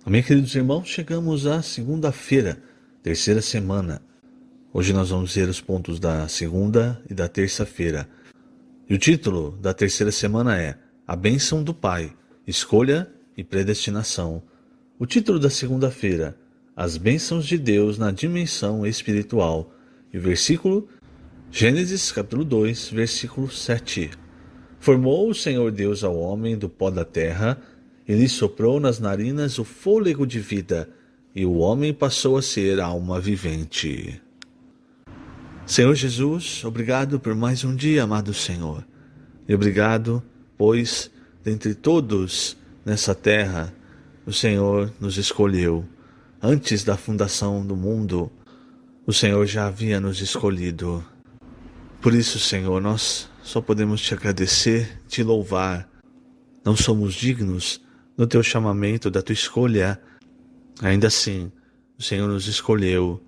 Amém, queridos irmãos? Chegamos à segunda-feira, terceira semana. Hoje nós vamos ver os pontos da segunda e da terça-feira. E o título da terceira semana é A Bênção do Pai, Escolha e Predestinação. O título da segunda-feira, As Bênçãos de Deus na Dimensão Espiritual. E o versículo, Gênesis capítulo 2, versículo 7. Formou o Senhor Deus ao homem do pó da terra, e lhe soprou nas narinas o fôlego de vida, e o homem passou a ser alma vivente. Senhor Jesus, obrigado por mais um dia, amado Senhor. E obrigado, pois, dentre todos nessa terra, o Senhor nos escolheu. Antes da fundação do mundo, o Senhor já havia nos escolhido. Por isso, Senhor, nós só podemos te agradecer, te louvar. Não somos dignos do teu chamamento, da tua escolha. Ainda assim, o Senhor nos escolheu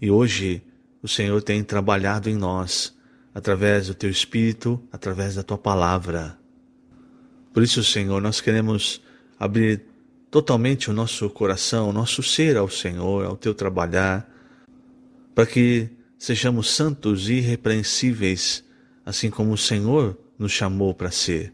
e hoje o Senhor tem trabalhado em nós, através do teu Espírito, através da tua palavra. Por isso, Senhor, nós queremos abrir totalmente o nosso coração, o nosso ser ao Senhor, ao teu trabalhar, para que sejamos santos e irrepreensíveis, assim como o Senhor nos chamou para ser.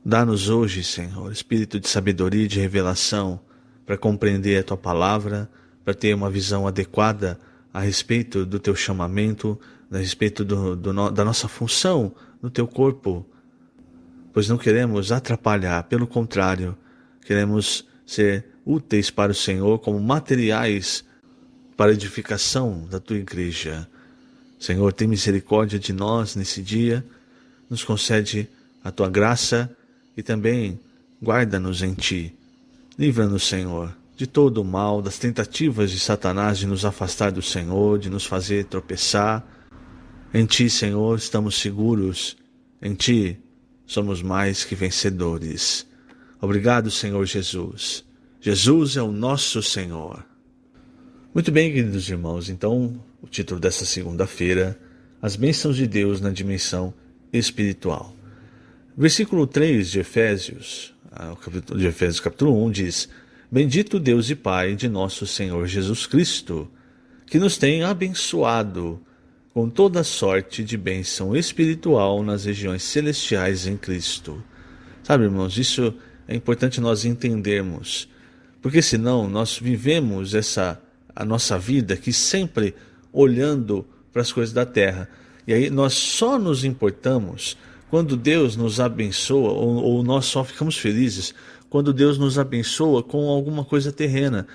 Dá-nos hoje, Senhor, espírito de sabedoria e de revelação para compreender a Tua palavra, para ter uma visão adequada a respeito do Teu chamamento, a respeito da nossa função no Teu corpo, pois não queremos atrapalhar, pelo contrário, queremos ser úteis para o Senhor como materiais para a edificação da Tua igreja. Senhor, tem misericórdia de nós nesse dia, nos concede a Tua graça e também guarda-nos em Ti. Livra-nos, Senhor, de todo o mal, das tentativas de Satanás de nos afastar do Senhor, de nos fazer tropeçar. Em Ti, Senhor, estamos seguros. Em Ti, somos mais que vencedores. Obrigado, Senhor Jesus. Jesus é o nosso Senhor. Muito bem, queridos irmãos, então o título dessa segunda-feira, As Bênçãos de Deus na Dimensão Espiritual. Versículo 3 de Efésios, capítulo 1, diz: Bendito Deus e Pai de nosso Senhor Jesus Cristo, que nos tem abençoado com toda sorte de bênção espiritual nas regiões celestiais em Cristo. Sabe, irmãos, isso é importante nós entendermos, porque senão nós vivemos a nossa vida aqui sempre olhando para as coisas da terra. E aí nós só nos importamos quando Deus nos abençoa, ou nós só ficamos felizes quando Deus nos abençoa com alguma coisa terrena.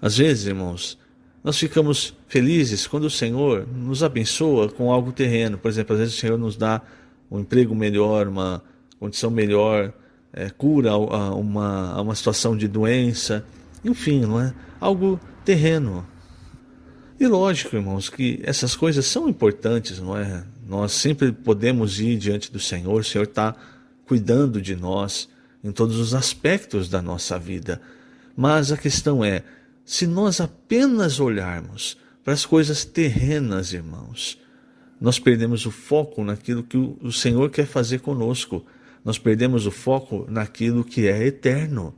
Às vezes, irmãos, nós ficamos felizes quando o Senhor nos abençoa com algo terreno. Por exemplo, às vezes o Senhor nos dá um emprego melhor, uma condição melhor, cura a uma situação de doença, enfim, não é? Algo terreno. E lógico, irmãos, que essas coisas são importantes, não é? Nós sempre podemos ir diante do Senhor, o Senhor está cuidando de nós em todos os aspectos da nossa vida. Mas a questão é, se nós apenas olharmos para as coisas terrenas, irmãos, nós perdemos o foco naquilo que o Senhor quer fazer conosco. Nós perdemos o foco naquilo que é eterno.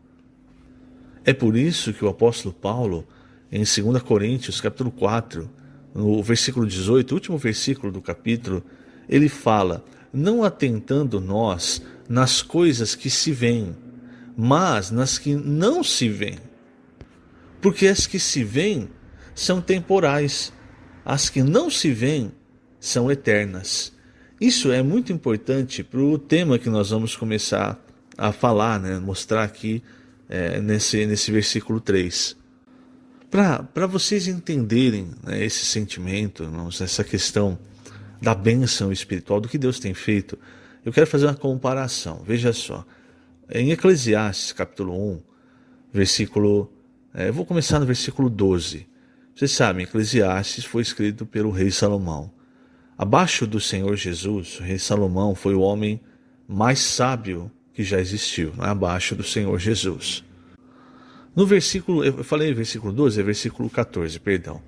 É por isso que o apóstolo Paulo, em 2 Coríntios, capítulo 4, no versículo 18, último versículo do capítulo, ele fala: não atentando nós nas coisas que se veem, mas nas que não se veem. Porque as que se veem são temporais, as que não se veem são eternas. Isso é muito importante para o tema que nós vamos começar a falar, né? Mostrar aqui nesse versículo 3. Para vocês entenderem, né, esse sentimento, irmãos, essa questão da bênção espiritual, do que Deus tem feito, eu quero fazer uma comparação. Veja só, em Eclesiastes capítulo 1, eu vou começar no versículo 12. Vocês sabem, Eclesiastes foi escrito pelo rei Salomão. Abaixo do Senhor Jesus, o rei Salomão foi o homem mais sábio que já existiu, não é? Abaixo do Senhor Jesus. No versículo, eu falei versículo 12, é versículo 14, perdão.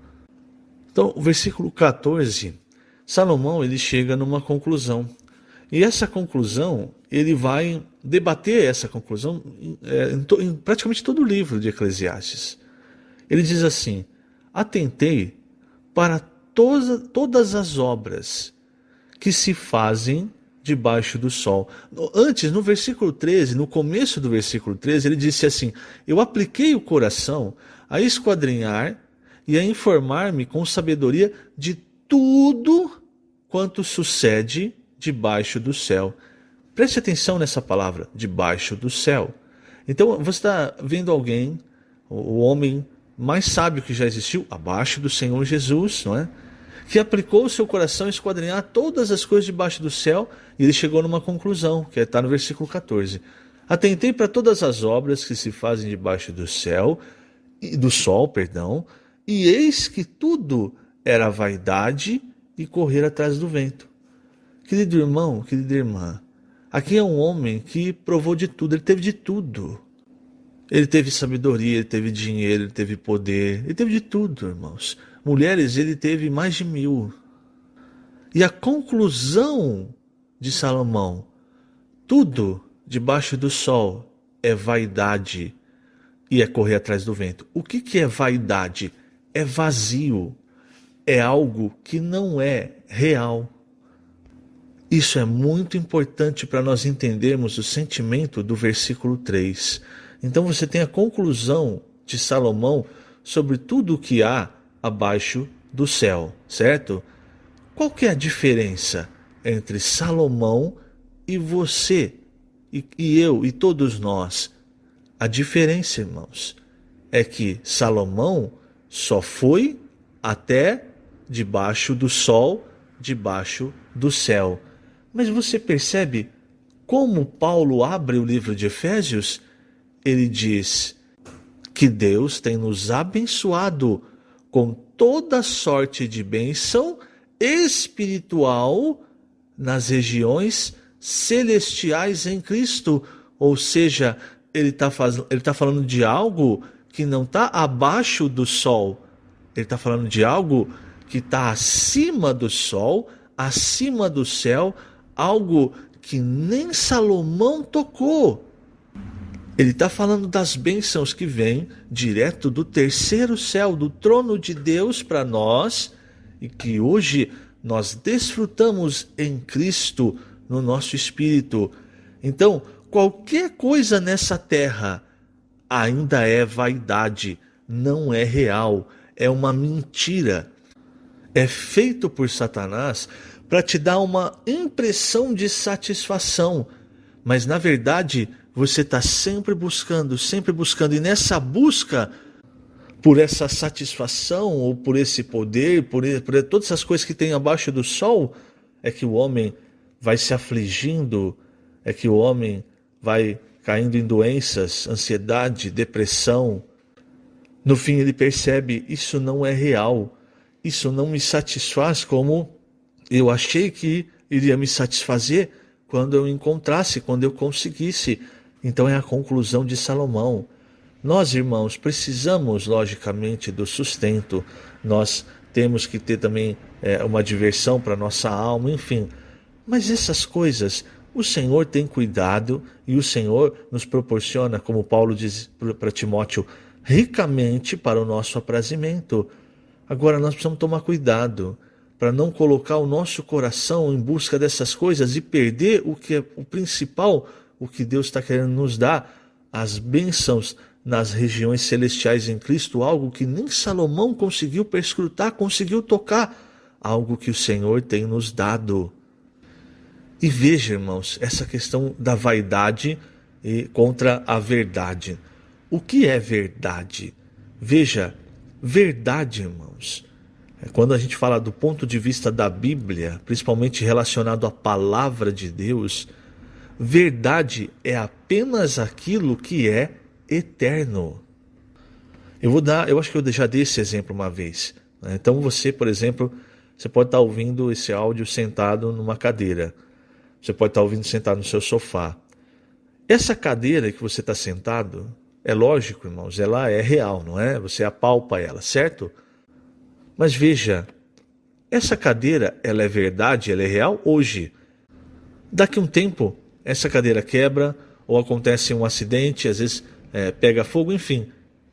Então, o versículo 14, Salomão ele chega numa conclusão. E essa conclusão, ele vai debater essa conclusão em praticamente todo o livro de Eclesiastes. Ele diz assim: atentei para todas as obras que se fazem debaixo do sol. Antes, no versículo 13, no começo do versículo 13, ele disse assim: eu apliquei o coração a esquadrinhar e a informar-me com sabedoria de tudo quanto sucede debaixo do céu. Preste atenção nessa palavra, debaixo do céu. Então você está vendo alguém, o homem mais sábio que já existiu, abaixo do Senhor Jesus, não é? Que aplicou o seu coração a esquadrinhar todas as coisas debaixo do céu, e ele chegou numa conclusão, que está no versículo 14. Atentei para todas as obras que se fazem debaixo do céu, do sol, perdão, e eis que tudo era vaidade e correr atrás do vento. Querido irmão, querida irmã, aqui é um homem que provou de tudo, ele teve de tudo. Ele teve sabedoria, ele teve dinheiro, ele teve poder, ele teve de tudo, irmãos. Mulheres, ele teve mais de 1000. E a conclusão de Salomão: tudo debaixo do sol é vaidade e é correr atrás do vento. O que é vaidade? É vazio, é algo que não é real. Isso é muito importante para nós entendermos o sentimento do versículo 3. Então você tem a conclusão de Salomão sobre tudo o que há abaixo do céu, certo? Qual que é a diferença entre Salomão e você, e eu, e todos nós? A diferença, irmãos, é que Salomão só foi até debaixo do sol, debaixo do céu. Mas você percebe como Paulo abre o livro de Efésios? Ele diz que Deus tem nos abençoado com toda sorte de bênção espiritual nas regiões celestiais em Cristo. Ou seja, ele está falando de algo que não está abaixo do sol. Ele está falando de algo que está acima do sol, acima do céu, algo que nem Salomão tocou. Ele está falando das bênçãos que vêm direto do terceiro céu, do trono de Deus para nós, e que hoje nós desfrutamos em Cristo, no nosso espírito. Então, qualquer coisa nessa terra ainda é vaidade, não é real, é uma mentira. É feito por Satanás para te dar uma impressão de satisfação, mas na verdade você está sempre buscando, e nessa busca por essa satisfação ou por esse poder, por todas essas coisas que tem abaixo do sol, é que o homem vai se afligindo, é que o homem vai caindo em doenças, ansiedade, depressão. No fim ele percebe: isso não é real, isso não me satisfaz como eu achei que iria me satisfazer quando eu encontrasse, quando eu conseguisse. Então é a conclusão de Salomão. Nós, irmãos, precisamos, logicamente, do sustento. Nós temos que ter também uma diversão para nossa alma, enfim. Mas essas coisas, o Senhor tem cuidado e o Senhor nos proporciona, como Paulo diz para Timóteo, ricamente para o nosso aprazimento. Agora nós precisamos tomar cuidado para não colocar o nosso coração em busca dessas coisas e perder o que é o principal, o que Deus está querendo nos dar, as bênçãos nas regiões celestiais em Cristo, algo que nem Salomão conseguiu perscrutar, conseguiu tocar, algo que o Senhor tem nos dado. E veja, irmãos, essa questão da vaidade contra a verdade. O que é verdade? Veja, verdade, irmãos, quando a gente fala do ponto de vista da Bíblia, principalmente relacionado à palavra de Deus, verdade é apenas aquilo que é eterno. Eu acho que eu já dei esse exemplo uma vez. Então você, por exemplo, você pode estar ouvindo esse áudio sentado numa cadeira. Você pode estar ouvindo sentado no seu sofá. Essa cadeira que você está sentado, é lógico, irmãos, ela é real, não é? Você apalpa ela, certo? Mas veja, essa cadeira, ela é verdade, ela é real hoje. Daqui a um tempo, essa cadeira quebra, ou acontece um acidente, às vezes pega fogo, enfim,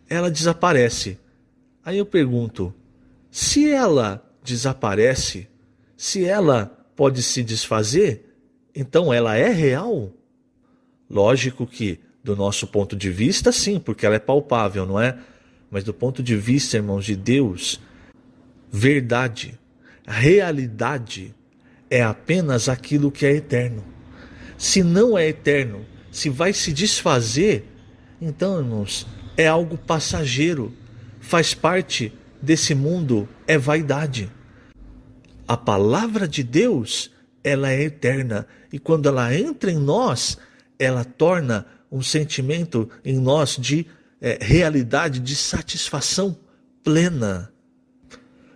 ela desaparece. Aí eu pergunto, se ela desaparece, se ela pode se desfazer, então ela é real? Lógico que, do nosso ponto de vista, sim, porque ela é palpável, não é? Mas do ponto de vista, irmãos, de Deus, verdade, realidade é apenas aquilo que é eterno. Se não é eterno, se vai se desfazer, então, irmãos, é algo passageiro, faz parte desse mundo, é vaidade. A palavra de Deus, ela é eterna, e quando ela entra em nós, ela torna um sentimento em nós de realidade, de satisfação plena.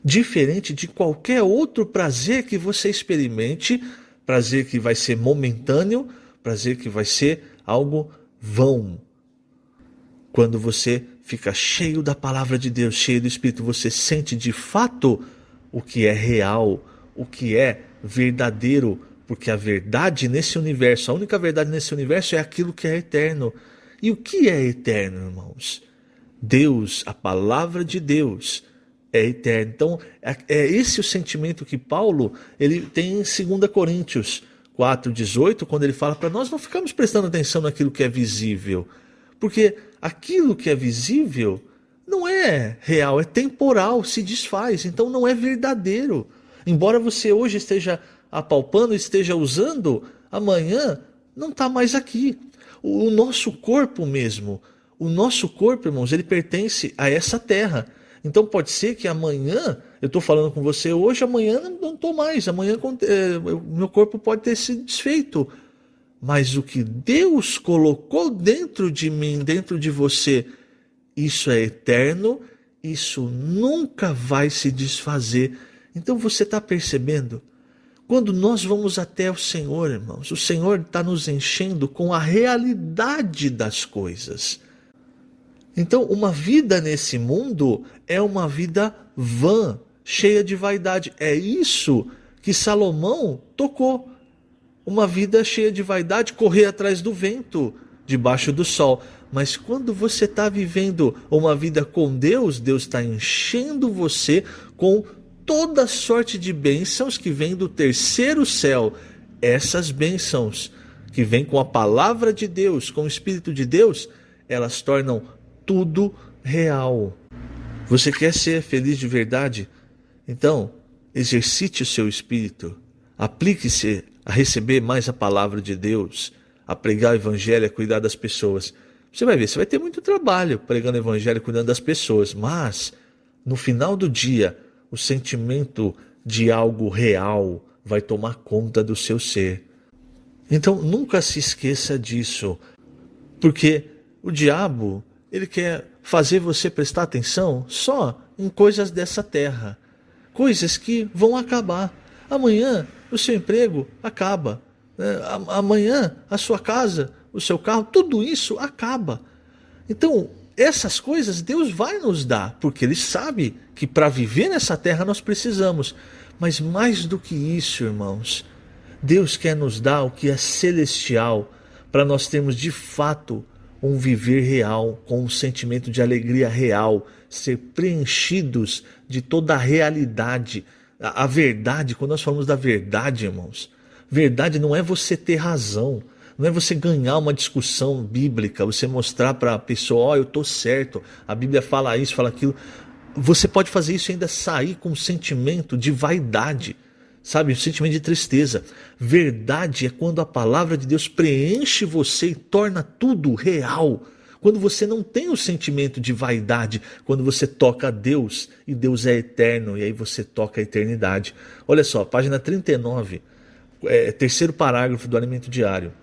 Diferente de qualquer outro prazer que você experimente, prazer que vai ser momentâneo, prazer que vai ser algo vão. Quando você fica cheio da palavra de Deus, cheio do Espírito, você sente de fato o que é real, o que é verdadeiro, porque a verdade nesse universo, a única verdade nesse universo é aquilo que é eterno. E o que é eterno, irmãos? Deus, a palavra de Deus é eterno. Então, é esse o sentimento que Paulo ele tem em 2 Coríntios 4,18, quando ele fala para nós não ficarmos prestando atenção naquilo que é visível, porque aquilo que é visível não é real, é temporal, se desfaz, então não é verdadeiro. Embora você hoje esteja apalpando, esteja usando, amanhã não está mais aqui. O nosso corpo mesmo, o nosso corpo, irmãos, ele pertence a essa terra. Então pode ser que amanhã, eu estou falando com você hoje, amanhã não estou mais, amanhã meu corpo pode ter se desfeito. Mas o que Deus colocou dentro de mim, dentro de você, isso é eterno, isso nunca vai se desfazer. Então você está percebendo? Quando nós vamos até o Senhor, irmãos, o Senhor está nos enchendo com a realidade das coisas. Então, uma vida nesse mundo é uma vida vã, cheia de vaidade. É isso que Salomão tocou. Uma vida cheia de vaidade, correr atrás do vento, debaixo do sol. Mas quando você está vivendo uma vida com Deus, Deus está enchendo você com toda sorte de bênçãos que vêm do terceiro céu. Essas bênçãos que vêm com a palavra de Deus, com o Espírito de Deus, elas tornam tudo real. Você quer ser feliz de verdade? Então, exercite o seu espírito. Aplique-se a receber mais a palavra de Deus, a pregar o evangelho, a cuidar das pessoas. Você vai ver, você vai ter muito trabalho pregando o evangelho, cuidando das pessoas, mas no final do dia, o sentimento de algo real vai tomar conta do seu ser. Então, nunca se esqueça disso, porque o diabo, ele quer fazer você prestar atenção só em coisas dessa terra. Coisas que vão acabar. Amanhã o seu emprego acaba. Amanhã a sua casa, o seu carro, tudo isso acaba. Então, essas coisas Deus vai nos dar, porque Ele sabe que para viver nessa terra nós precisamos. Mas mais do que isso, irmãos, Deus quer nos dar o que é celestial, para nós termos de fato um viver real, com um sentimento de alegria real, ser preenchidos de toda a realidade. A verdade, quando nós falamos da verdade, irmãos, verdade não é você ter razão, não é você ganhar uma discussão bíblica, você mostrar para a pessoa, eu estou certo, a Bíblia fala isso, fala aquilo. Você pode fazer isso e ainda sair com um sentimento de vaidade, sabe, um sentimento de tristeza. Verdade é quando a palavra de Deus preenche você e torna tudo real. Quando você não tem o sentimento de vaidade, quando você toca a Deus, e Deus é eterno, e aí você toca a eternidade. Olha só, página 39, terceiro parágrafo do Alimento Diário.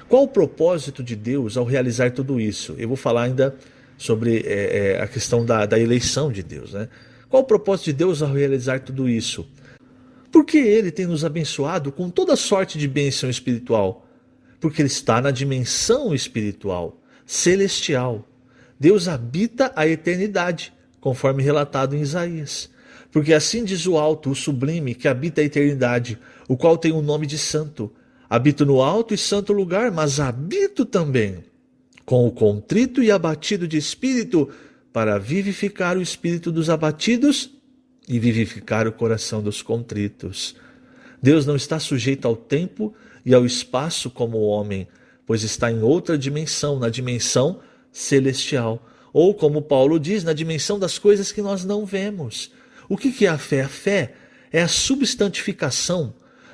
Qual o propósito de Deus ao realizar tudo isso? Eu vou falar ainda sobre a questão da eleição de Deus, né? Qual o propósito de Deus ao realizar tudo isso? Porque Ele tem nos abençoado com toda sorte de bênção espiritual. Porque Ele está na dimensão espiritual, celestial. Deus habita a eternidade, conforme relatado em Isaías. Porque assim diz o alto, o sublime, que habita a eternidade, o qual tem o nome de santo. Habito no alto e santo lugar, mas habito também com o contrito e abatido de espírito, para vivificar o espírito dos abatidos e vivificar o coração dos contritos. Deus não está sujeito ao tempo e ao espaço como o homem, pois está em outra dimensão, na dimensão celestial. Ou, como Paulo diz, na dimensão das coisas que nós não vemos. O que é a fé? A fé é a substantificação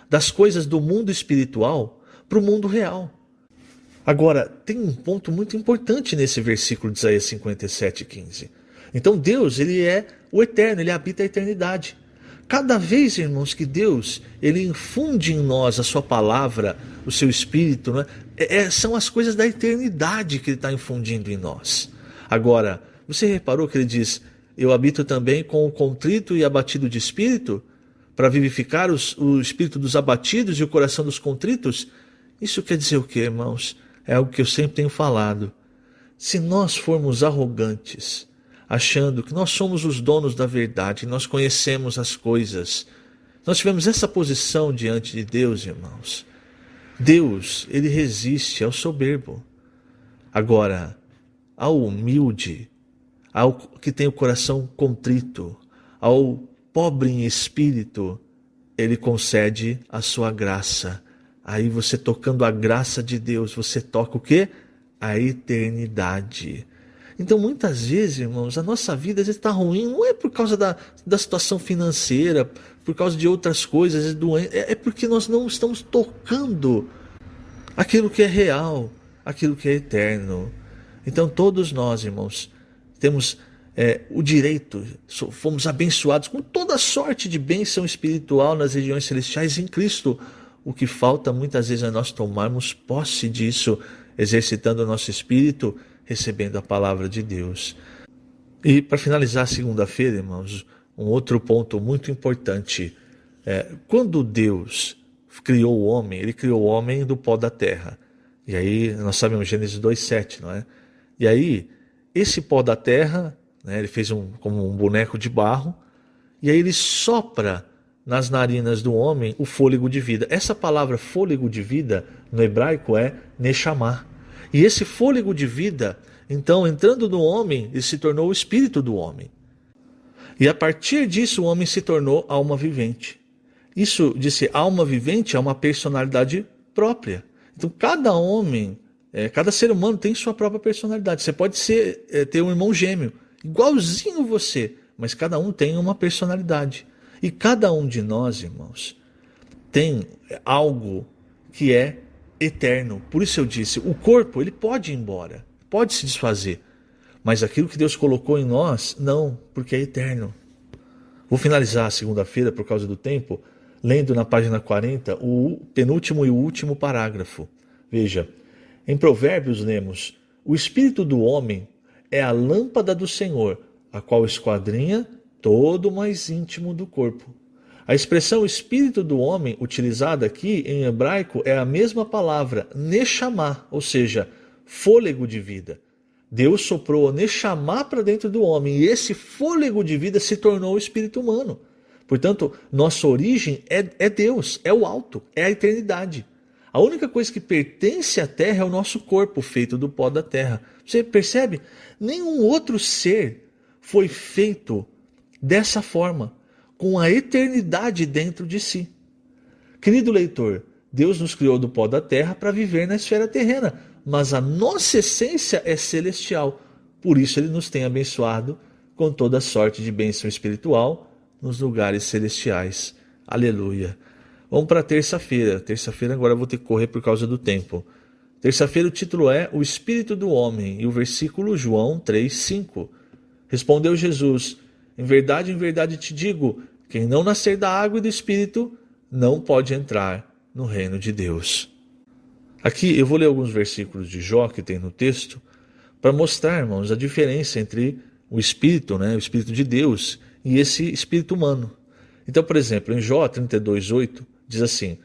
das coisas do mundo espiritual para o mundo real. Agora, tem um ponto muito importante nesse versículo de Isaías 57:15. Então Deus, ele é o eterno, ele habita a eternidade. Cada vez, irmãos, que Deus ele infunde em nós a sua palavra, o seu espírito, né? São as coisas da eternidade que ele está infundindo em nós. Agora, você reparou que ele diz, eu habito também com o contrito e abatido de espírito, para vivificar o espírito dos abatidos e o coração dos contritos? Isso quer dizer o quê, irmãos? É algo que eu sempre tenho falado. Se nós formos arrogantes, achando que nós somos os donos da verdade, nós conhecemos as coisas, nós tivemos essa posição diante de Deus, irmãos. Deus, ele resiste ao soberbo. Agora, ao humilde, ao que tem o coração contrito, ao pobre em espírito, ele concede a sua graça. Aí você tocando a graça de Deus, você toca o quê? A eternidade. Então muitas vezes, irmãos, a nossa vida às vezes está ruim, não é por causa da situação financeira, por causa de outras coisas, é porque nós não estamos tocando aquilo que é real, aquilo que é eterno. Então todos nós, irmãos, temos o direito, fomos abençoados com toda sorte de bênção espiritual nas regiões celestiais em Cristo. O que falta muitas vezes é nós tomarmos posse disso, exercitando o nosso espírito, recebendo a palavra de Deus. E para finalizar a segunda-feira, irmãos, um outro ponto muito importante. Quando Deus criou o homem, ele criou o homem do pó da terra. E aí nós sabemos Gênesis 2:7, não é? E aí, esse pó da terra, né, ele fez como um boneco de barro, e aí ele sopra nas narinas do homem o fôlego de vida. Essa palavra fôlego de vida, no hebraico, é Neshama. E esse fôlego de vida, então, entrando no homem, ele se tornou o espírito do homem. E a partir disso, o homem se tornou alma vivente. Isso de ser alma vivente é uma personalidade própria. Então, cada homem, cada ser humano tem sua própria personalidade. Você pode ter um irmão gêmeo, igualzinho você, mas cada um tem uma personalidade. E cada um de nós, irmãos, tem algo que é eterno. Por isso eu disse, o corpo ele pode ir embora, pode se desfazer, mas aquilo que Deus colocou em nós, não, porque é eterno. Vou finalizar a segunda-feira, por causa do tempo, lendo na página 40 o penúltimo e o último parágrafo. Veja, em Provérbios lemos, o espírito do homem é a lâmpada do Senhor, a qual esquadrinha todo o mais íntimo do corpo. A expressão espírito do homem, utilizada aqui em hebraico, é a mesma palavra, Neshama, ou seja, fôlego de vida. Deus soprou Neshama para dentro do homem, e esse fôlego de vida se tornou o espírito humano. Portanto, nossa origem é Deus, é o alto, é a eternidade. A única coisa que pertence à terra é o nosso corpo, feito do pó da terra. Você percebe? Nenhum outro ser foi feito dessa forma, com a eternidade dentro de si. Querido leitor, Deus nos criou do pó da terra para viver na esfera terrena, mas a nossa essência é celestial. Por isso ele nos tem abençoado com toda sorte de bênção espiritual nos lugares celestiais. Aleluia. Vamos para terça-feira. Terça-feira agora eu vou ter que correr por causa do tempo. Terça-feira o título é O Espírito do Homem e o versículo João 3:5. Respondeu Jesus, em verdade te digo, quem não nascer da água e do Espírito não pode entrar no reino de Deus. Aqui eu vou ler alguns versículos de Jó que tem no texto para mostrar, irmãos, a diferença entre o Espírito, né, o Espírito de Deus e esse Espírito humano. Então, por exemplo, em Jó 32:8 diz assim,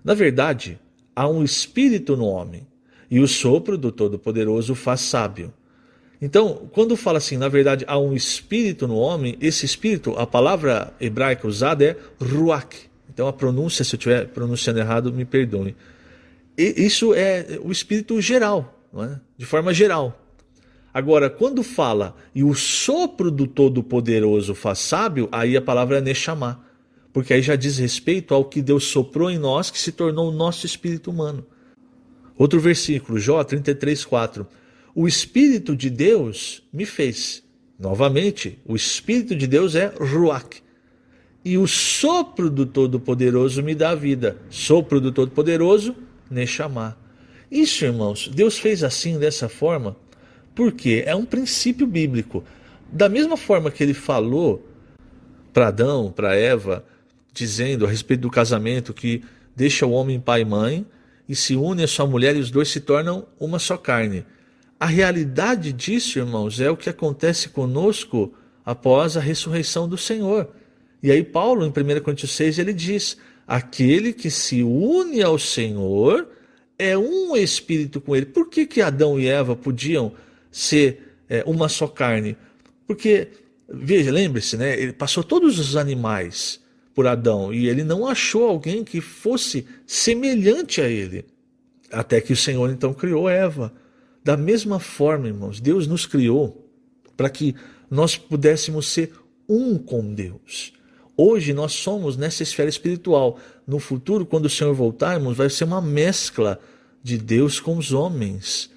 na verdade há um Espírito no homem e o sopro do Todo-Poderoso o faz sábio. Então, quando fala assim, na verdade, há um espírito no homem, esse espírito, a palavra hebraica usada é ruach. Então, a pronúncia, se eu estiver pronunciando errado, me perdoe. Isso é o espírito geral, não é? De forma geral. Agora, quando fala e o sopro do Todo-Poderoso faz sábio, aí a palavra é Neshama, porque aí já diz respeito ao que Deus soprou em nós, que se tornou o nosso espírito humano. Outro versículo, Jó 33:4. O Espírito de Deus me fez. Novamente, o Espírito de Deus é Ruach. E o sopro do Todo-Poderoso me dá vida. Sopro do Todo-Poderoso, Neshama. Isso, irmãos, Deus fez assim, dessa forma, porque é um princípio bíblico. Da mesma forma que ele falou para Adão, para Eva, dizendo a respeito do casamento que deixa o homem pai e mãe e se une a sua mulher e os dois se tornam uma só carne. A realidade disso, irmãos, é o que acontece conosco após a ressurreição do Senhor. E aí Paulo, em 1 Coríntios 6, ele diz: aquele que se une ao Senhor é um espírito com ele. Por que Adão e Eva podiam ser uma só carne? Porque, veja, lembre-se, né? Ele passou todos os animais por Adão e ele não achou alguém que fosse semelhante a ele. Até que o Senhor então criou Eva. Da mesma forma, irmãos, Deus nos criou para que nós pudéssemos ser um com Deus. Hoje nós somos nessa esfera espiritual. No futuro, quando o Senhor voltar, irmãos, vai ser uma mescla de Deus com os homens.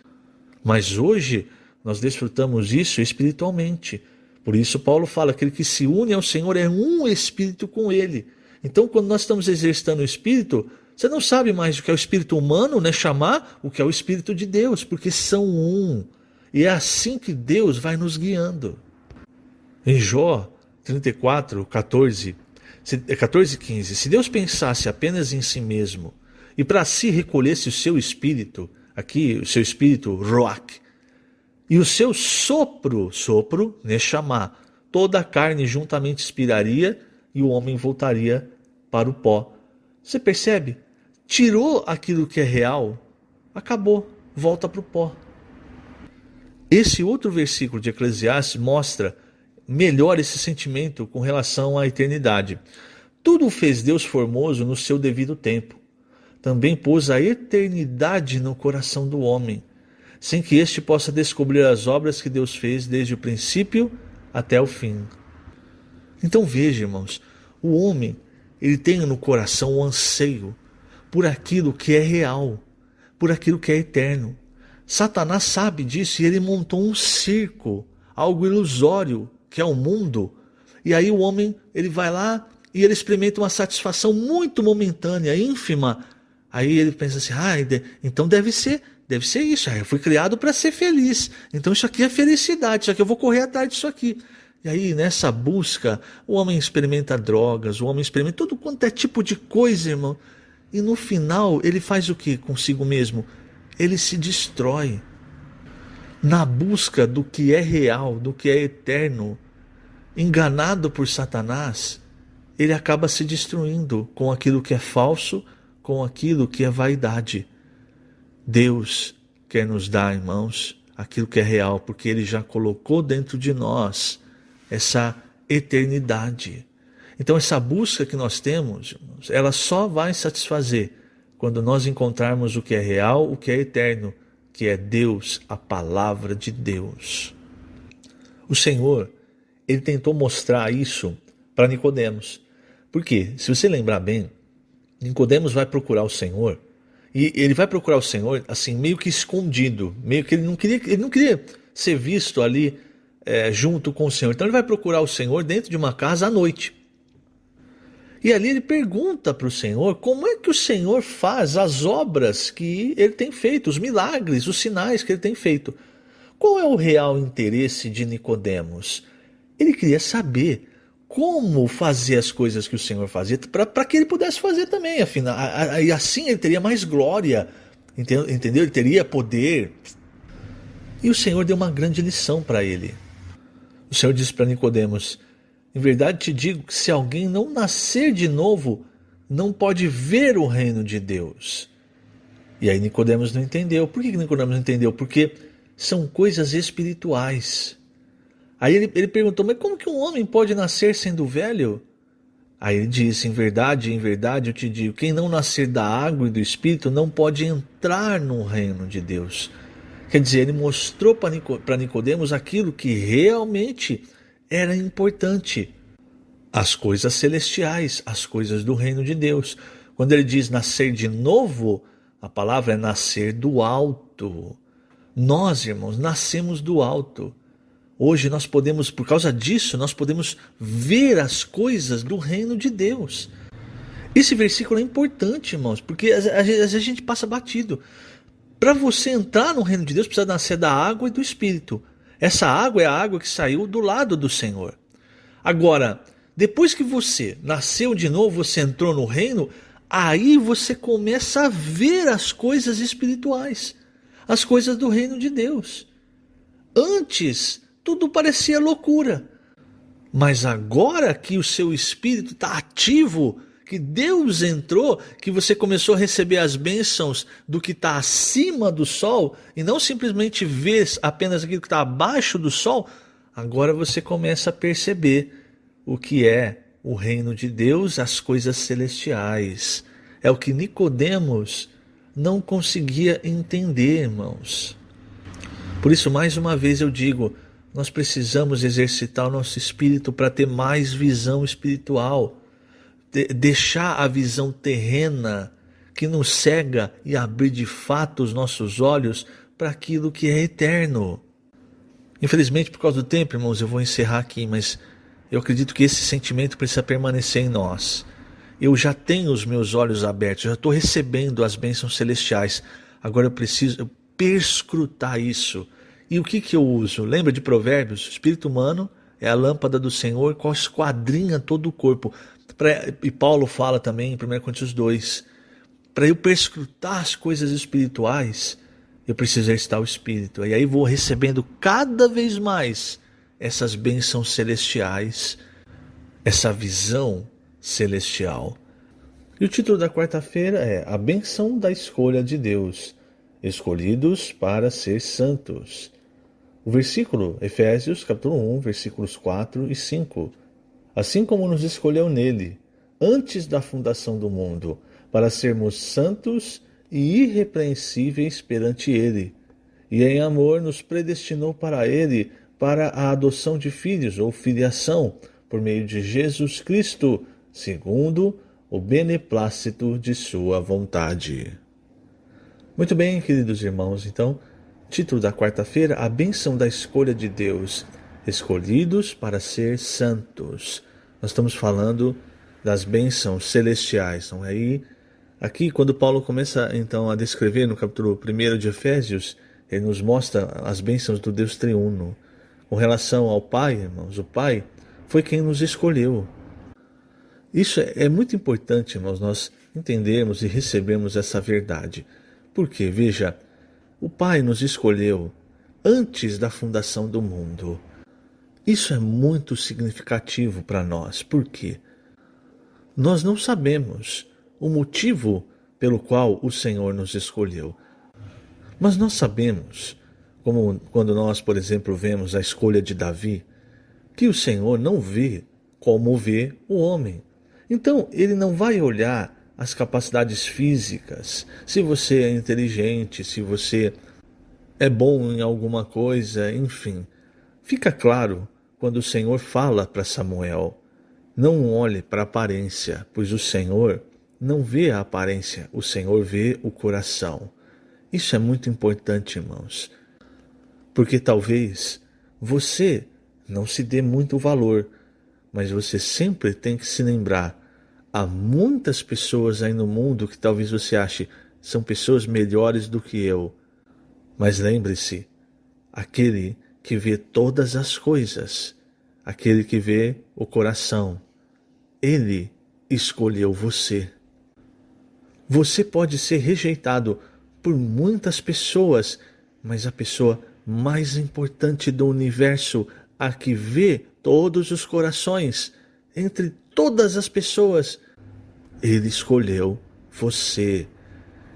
Mas hoje nós desfrutamos isso espiritualmente. Por isso Paulo fala que aquele que se une ao Senhor é um espírito com ele. Então, quando nós estamos exercitando o espírito, você não sabe mais o que é o espírito humano, né? Chamar o que é o espírito de Deus, porque são um. E é assim que Deus vai nos guiando. Em Jó 34, 14 e 15, se Deus pensasse apenas em si mesmo e para si recolhesse o seu espírito, aqui o seu espírito Roach, e o seu sopro, Neshama, toda a carne juntamente expiraria e o homem voltaria para o pó. Você percebe? Tirou aquilo que é real, acabou, volta para o pó. Esse outro versículo de Eclesiastes mostra melhor esse sentimento com relação à eternidade. Tudo fez Deus formoso no seu devido tempo. Também pôs a eternidade no coração do homem, sem que este possa descobrir as obras que Deus fez desde o princípio até o fim. Então veja, irmãos, o homem, ele tem no coração um anseio por aquilo que é real, por aquilo que é eterno. Satanás sabe disso e ele montou um circo, algo ilusório, que é o mundo. E aí o homem, ele vai lá e ele experimenta uma satisfação muito momentânea, ínfima. Aí ele pensa assim, então deve ser isso. Eu fui criado para ser feliz. Então isso aqui é felicidade, isso aqui eu vou correr atrás disso aqui. E aí nessa busca, o homem experimenta drogas, o homem experimenta tudo quanto é tipo de coisa, irmão. E no final ele faz o que consigo mesmo? Ele se destrói. Na busca do que é real, do que é eterno, enganado por Satanás, ele acaba se destruindo com aquilo que é falso, com aquilo que é vaidade. Deus quer nos dar, irmãos, aquilo que é real, porque Ele já colocou dentro de nós essa eternidade. Então essa busca que nós temos, irmãos, ela só vai satisfazer quando nós encontrarmos o que é real, o que é eterno, que é Deus, a palavra de Deus. O Senhor, Ele tentou mostrar isso para Nicodemos. Por quê? Se você lembrar bem, Nicodemos vai procurar o Senhor, e ele vai procurar o Senhor assim, meio que escondido, meio que ele não queria ser visto ali junto com o Senhor. Então ele vai procurar o Senhor dentro de uma casa à noite. E ali ele pergunta para o Senhor como é que o Senhor faz as obras que ele tem feito, os milagres, os sinais que ele tem feito. Qual é o real interesse de Nicodemos? Ele queria saber como fazer as coisas que o Senhor fazia, para que ele pudesse fazer também, afinal, e assim ele teria mais glória, entendeu? Ele teria poder. E o Senhor deu uma grande lição para ele. O Senhor disse para Nicodemos: em verdade te digo que se alguém não nascer de novo, não pode ver o reino de Deus. E aí Nicodemos não entendeu. Por que Nicodemos não entendeu? Porque são coisas espirituais. Aí ele perguntou, mas como que um homem pode nascer sendo velho? Aí ele diz, em verdade eu te digo, quem não nascer da água e do Espírito não pode entrar no reino de Deus. Quer dizer, ele mostrou para Nicodemos aquilo que realmente era importante. As coisas celestiais, as coisas do reino de Deus. Quando ele diz nascer de novo, a palavra é nascer do alto. Nós, irmãos, nascemos do alto. Hoje nós podemos, por causa disso, nós podemos ver as coisas do reino de Deus. Esse versículo é importante, irmãos, porque às vezes a gente passa batido. Para você entrar no reino de Deus, precisa nascer da água e do Espírito. Essa água é a água que saiu do lado do Senhor. Agora, depois que você nasceu de novo, você entrou no reino, aí você começa a ver as coisas espirituais, as coisas do reino de Deus. Antes, tudo parecia loucura. Mas agora que o seu espírito está ativo, que Deus entrou, que você começou a receber as bênçãos do que está acima do sol, e não simplesmente ver apenas aquilo que está abaixo do sol, agora você começa a perceber o que é o reino de Deus, as coisas celestiais. É o que Nicodemos não conseguia entender, irmãos. Por isso, mais uma vez eu digo, nós precisamos exercitar o nosso espírito para ter mais visão espiritual. Deixar a visão terrena que nos cega e abrir de fato os nossos olhos para aquilo que é eterno. Infelizmente, por causa do tempo, irmãos, eu vou encerrar aqui, mas eu acredito que esse sentimento precisa permanecer em nós. Eu já tenho os meus olhos abertos, já estou recebendo as bênçãos celestiais. Agora eu preciso perscrutar isso. E o que eu uso? Lembra de Provérbios? O espírito humano é a lâmpada do Senhor, qual esquadrinha todo o corpo. E Paulo fala também em 1 Coríntios 2, para eu perscrutar as coisas espirituais, eu preciso exercitar o espírito. E aí vou recebendo cada vez mais essas bênçãos celestiais, essa visão celestial. E o título da quarta-feira é A Bênção da Escolha de Deus, escolhidos para ser santos. O versículo, Efésios capítulo 1, versículos 4 e 5. Assim como nos escolheu nele, antes da fundação do mundo, para sermos santos e irrepreensíveis perante ele, e em amor nos predestinou para ele, para a adoção de filhos ou filiação, por meio de Jesus Cristo, segundo o beneplácito de sua vontade. Muito bem, queridos irmãos, então, título da quarta-feira, a bênção da escolha de Deus, escolhidos para ser santos. Nós estamos falando das bênçãos celestiais, não é? E aqui, quando Paulo começa então a descrever no capítulo 1 de Efésios, ele nos mostra as bênçãos do Deus triuno. Com relação ao Pai, irmãos, o Pai foi quem nos escolheu. Isso é muito importante, irmãos, nós entendermos e recebermos essa verdade. Porque, veja, o Pai nos escolheu antes da fundação do mundo. Isso é muito significativo para nós. Por quê? Nós não sabemos o motivo pelo qual o Senhor nos escolheu. Mas nós sabemos, como quando nós, por exemplo, vemos a escolha de Davi, que o Senhor não vê como vê o homem. Então, ele não vai olhar as capacidades físicas, se você é inteligente, se você é bom em alguma coisa, enfim. Fica claro quando o Senhor fala para Samuel, não olhe para a aparência, pois o Senhor não vê a aparência, o Senhor vê o coração. Isso é muito importante, irmãos, porque talvez você não se dê muito valor, mas você sempre tem que se lembrar, há muitas pessoas aí no mundo que talvez você ache são pessoas melhores do que eu. Mas lembre-se, aquele que vê todas as coisas, aquele que vê o coração, ele escolheu você. Você pode ser rejeitado por muitas pessoas, mas a pessoa mais importante do universo, a que vê todos os corações, entre todas as pessoas, ele escolheu você.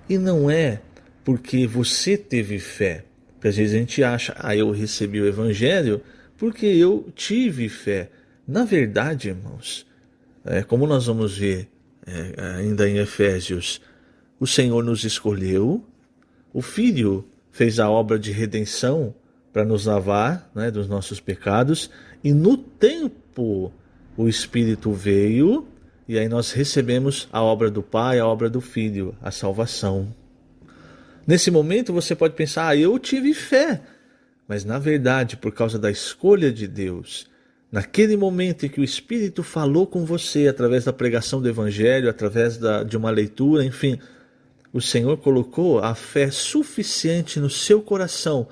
E não é porque você teve fé. Porque às vezes a gente acha, eu recebi o evangelho porque eu tive fé. Na verdade, irmãos, Como nós vamos ver ainda em Efésios, o Senhor nos escolheu, o Filho fez a obra de redenção para nos lavar, né, dos nossos pecados, e no tempo o Espírito veio, e aí nós recebemos a obra do Pai, a obra do Filho, a salvação. Nesse momento você pode pensar, eu tive fé, mas na verdade, por causa da escolha de Deus, naquele momento em que o Espírito falou com você, através da pregação do Evangelho, através de uma leitura, enfim, o Senhor colocou a fé suficiente no seu coração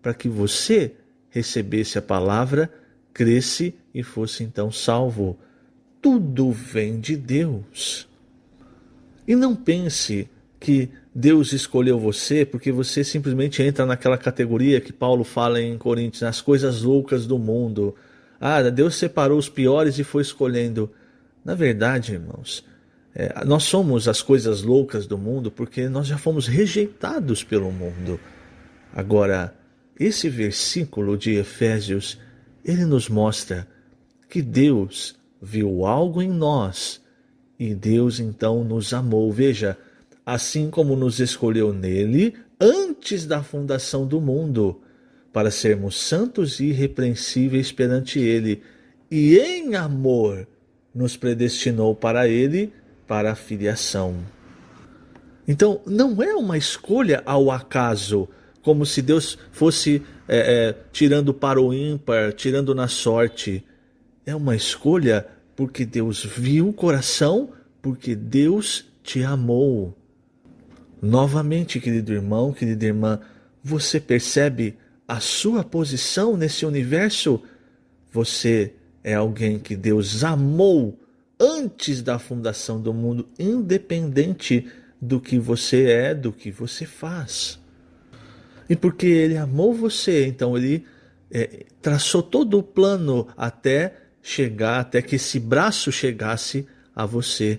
para que você recebesse a palavra, cresce e fosse então salvo. Tudo vem de Deus. E não pense que Deus escolheu você porque você simplesmente entra naquela categoria que Paulo fala em Coríntios, as coisas loucas do mundo. Deus separou os piores e foi escolhendo. Na verdade, irmãos, nós somos as coisas loucas do mundo porque nós já fomos rejeitados pelo mundo. Agora, esse versículo de Efésios, ele nos mostra que Deus viu algo em nós e Deus então nos amou. Veja, assim como nos escolheu nele antes da fundação do mundo, para sermos santos e irrepreensíveis perante ele, e em amor nos predestinou para ele, para a filiação. Então, não é uma escolha ao acaso, como se Deus fosse tirando para o ímpar, tirando na sorte. É uma escolha porque Deus viu o coração, porque Deus te amou. Novamente, querido irmão, querida irmã, você percebe a sua posição nesse universo? Você é alguém que Deus amou antes da fundação do mundo, independente do que você é, do que você faz. E porque Ele amou você, então Ele traçou todo o plano até chegar, até que esse braço chegasse a você.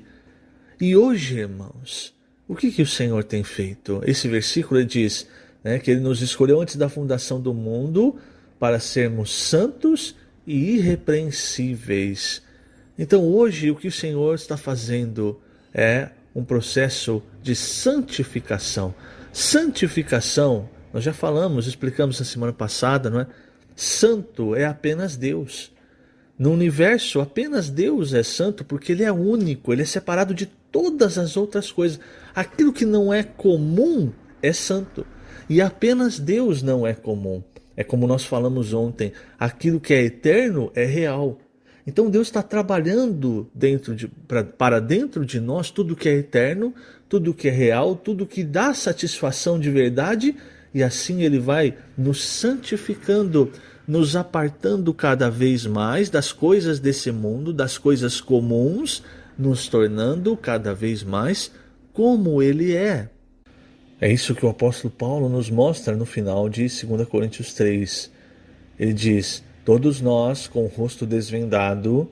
E hoje, irmãos, o que o Senhor tem feito? Esse versículo diz que Ele nos escolheu antes da fundação do mundo para sermos santos e irrepreensíveis. Então hoje o que o Senhor está fazendo é um processo de santificação. Santificação, nós já falamos, explicamos na semana passada, não é? Santo é apenas Deus. No universo, apenas Deus é santo porque Ele é único, Ele é separado de todas as outras coisas. Aquilo que não é comum é santo. E apenas Deus não é comum. É como nós falamos ontem, aquilo que é eterno é real. Então Deus está trabalhando para dentro de nós tudo que é eterno, tudo que é real, tudo que dá satisfação de verdade, e assim Ele vai nos santificando, nos apartando cada vez mais das coisas desse mundo, das coisas comuns, nos tornando cada vez mais como Ele é. É isso que o apóstolo Paulo nos mostra no final de 2 Coríntios 3. Ele diz: todos nós, com o rosto desvendado,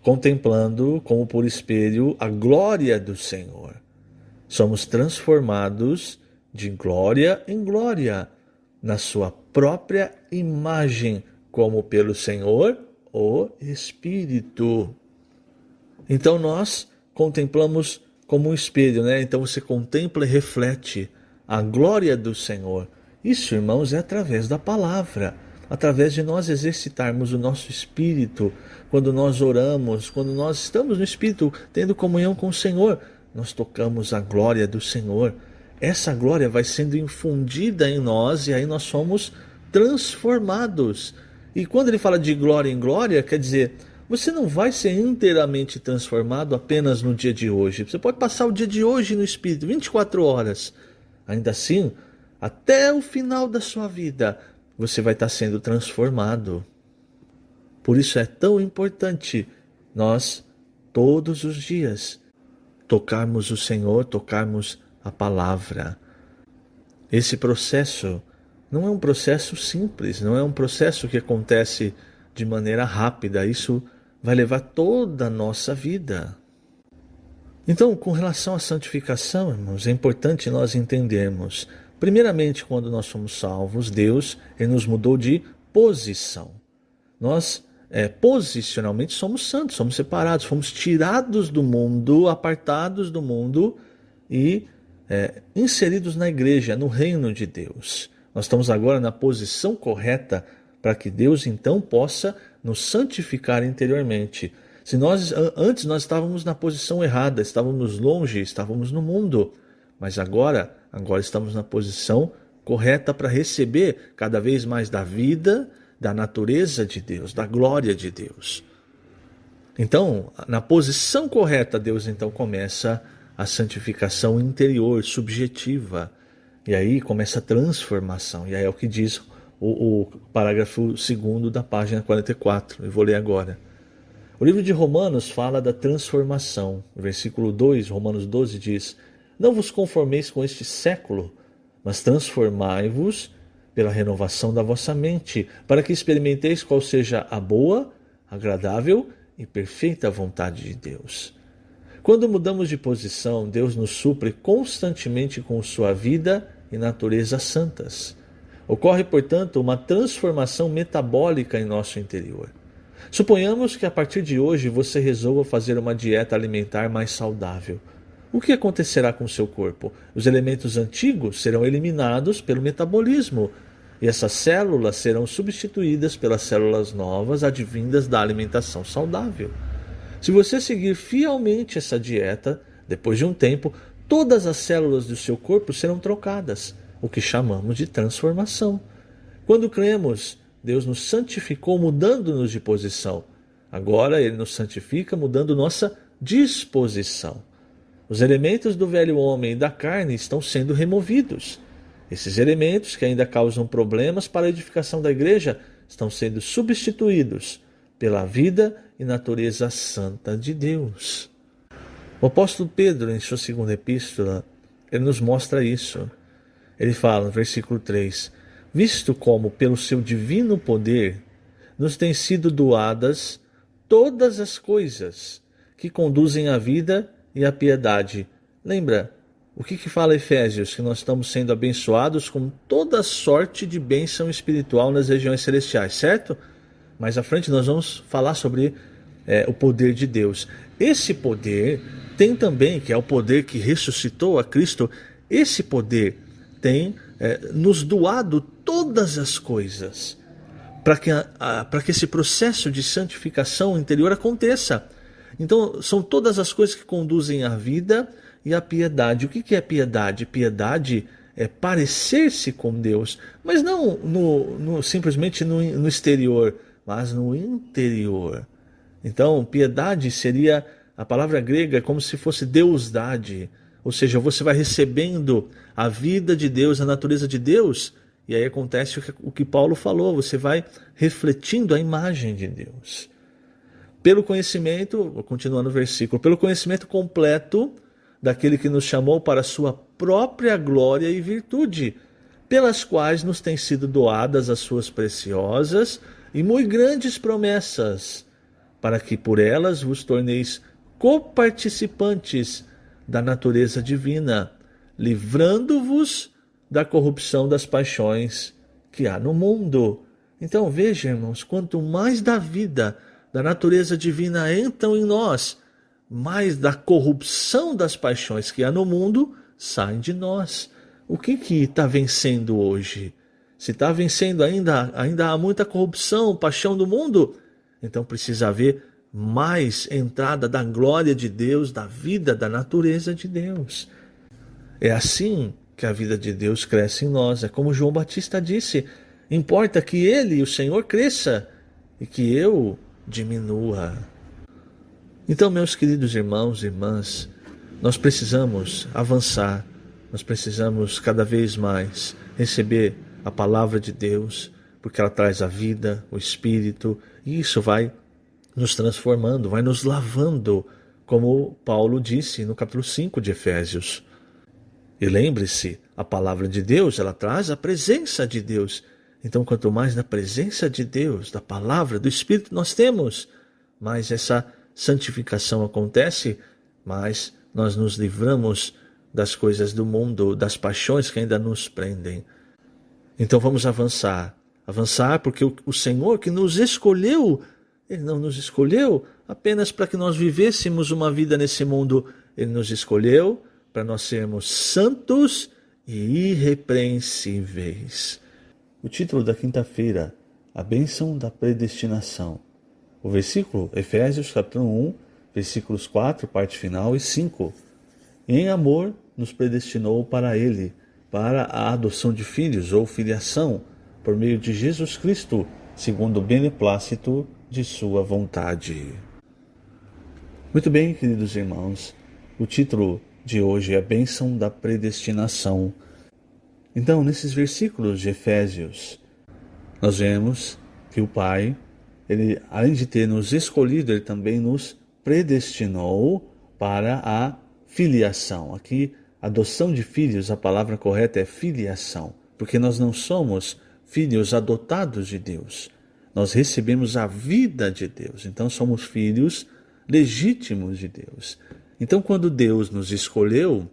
contemplando como por espelho a glória do Senhor, somos transformados de glória em glória, na sua própria imagem, como pelo Senhor, o Espírito. Então nós contemplamos como um espelho, né? Então você contempla e reflete a glória do Senhor. Isso, irmãos, é através da palavra, através de nós exercitarmos o nosso espírito, quando nós oramos, quando nós estamos no espírito, tendo comunhão com o Senhor, nós tocamos a glória do Senhor. Essa glória vai sendo infundida em nós e aí nós somos transformados. E quando ele fala de glória em glória, quer dizer, você não vai ser inteiramente transformado apenas no dia de hoje. Você pode passar o dia de hoje no espírito, 24 horas. Ainda assim, até o final da sua vida, você vai estar sendo transformado. Por isso é tão importante nós, todos os dias, tocarmos o Senhor, tocarmos a palavra. Esse processo não é um processo simples, não é um processo que acontece de maneira rápida. Isso vai levar toda a nossa vida. Então, com relação à santificação, irmãos, é importante nós entendermos. Primeiramente, quando nós somos salvos, Deus Ele nos mudou de posição. Nós posicionalmente somos santos, somos separados, fomos tirados do mundo, apartados do mundo e inseridos na igreja, no reino de Deus. Nós estamos agora na posição correta para que Deus então possa nos santificar interiormente. Se antes nós estávamos na posição errada, estávamos longe, estávamos no mundo, mas agora estamos na posição correta para receber cada vez mais da vida, da natureza de Deus, da glória de Deus. Então, na posição correta, Deus então começa a santificação interior, subjetiva. E aí começa a transformação. E aí é o que diz o parágrafo 2º da página 44. Eu vou ler agora. O livro de Romanos fala da transformação. O versículo 2, Romanos 12, diz: Não vos conformeis com este século, mas transformai-vos pela renovação da vossa mente, para que experimenteis qual seja a boa, agradável e perfeita vontade de Deus. Quando mudamos de posição, Deus nos supre constantemente com sua vida e natureza santas. Ocorre, portanto, uma transformação metabólica em nosso interior. Suponhamos que a partir de hoje você resolva fazer uma dieta alimentar mais saudável. O que acontecerá com seu corpo? Os elementos antigos serão eliminados pelo metabolismo e essas células serão substituídas pelas células novas advindas da alimentação saudável. Se você seguir fielmente essa dieta, depois de um tempo, todas as células do seu corpo serão trocadas, o que chamamos de transformação. Quando cremos, Deus nos santificou mudando-nos de posição. Agora Ele nos santifica mudando nossa disposição. Os elementos do velho homem e da carne estão sendo removidos. Esses elementos, que ainda causam problemas para a edificação da igreja, estão sendo substituídos pela vida e natureza santa de Deus. O apóstolo Pedro, em sua segunda epístola, ele nos mostra isso. Ele fala no versículo 3: Visto como, pelo seu divino poder, nos têm sido doadas todas as coisas que conduzem à vida e à piedade. Lembra? O que fala Efésios? Que nós estamos sendo abençoados com toda sorte de bênção espiritual nas regiões celestiais, certo? Mais à frente nós vamos falar sobre o poder de Deus. Esse poder tem também, que é o poder que ressuscitou a Cristo, esse poder tem nos doado todas as coisas para que esse processo de santificação interior aconteça. Então, são todas as coisas que conduzem à vida e à piedade. O que é piedade? Piedade é parecer-se com Deus, mas não simplesmente no exterior, mas no interior. Então, piedade seria, a palavra grega, como se fosse deusdade. Ou seja, você vai recebendo a vida de Deus, a natureza de Deus, e aí acontece o que Paulo falou, você vai refletindo a imagem de Deus. Pelo conhecimento, vou continuar no versículo, pelo conhecimento completo daquele que nos chamou para a sua própria glória e virtude, pelas quais nos têm sido doadas as suas preciosas e muito grandes promessas, para que por elas vos torneis coparticipantes da natureza divina, livrando-vos da corrupção das paixões que há no mundo. Então veja, irmãos, quanto mais da vida, da natureza divina entram em nós, mais da corrupção das paixões que há no mundo saem de nós. O que está vencendo hoje? Se está vencendo ainda há muita corrupção, paixão do mundo, então precisa haver mais entrada da glória de Deus, da vida, da natureza de Deus. É assim que a vida de Deus cresce em nós. É como João Batista disse: importa que Ele, o Senhor, cresça e que eu diminua. Então, meus queridos irmãos e irmãs, nós precisamos avançar, nós precisamos cada vez mais receber a palavra de Deus, porque ela traz a vida, o Espírito, e isso vai nos transformando, vai nos lavando, como Paulo disse no capítulo 5 de Efésios. E lembre-se, a palavra de Deus, ela traz a presença de Deus. Então, quanto mais na presença de Deus, da palavra, do Espírito nós temos, mais essa santificação acontece, mais nós nos livramos das coisas do mundo, das paixões que ainda nos prendem. Então vamos avançar porque o Senhor que nos escolheu Ele não nos escolheu apenas para que nós vivêssemos uma vida nesse mundo. Ele nos escolheu para nós sermos santos e irrepreensíveis. O título da quinta-feira, a bênção da predestinação. O versículo, Efésios capítulo 1, versículos 4, parte final e 5. Em amor nos predestinou para Ele, para a adoção de filhos ou filiação, por meio de Jesus Cristo, segundo o beneplácito de sua vontade. Muito bem, queridos irmãos, o título de hoje é a bênção da predestinação. Então, nesses versículos de Efésios, nós vemos que o Pai, Ele, além de ter nos escolhido, Ele também nos predestinou para a filiação. Aqui, adoção de filhos, a palavra correta é filiação, porque nós não somos filhos adotados de Deus. Nós recebemos a vida de Deus, então somos filhos legítimos de Deus. Então, quando Deus nos escolheu,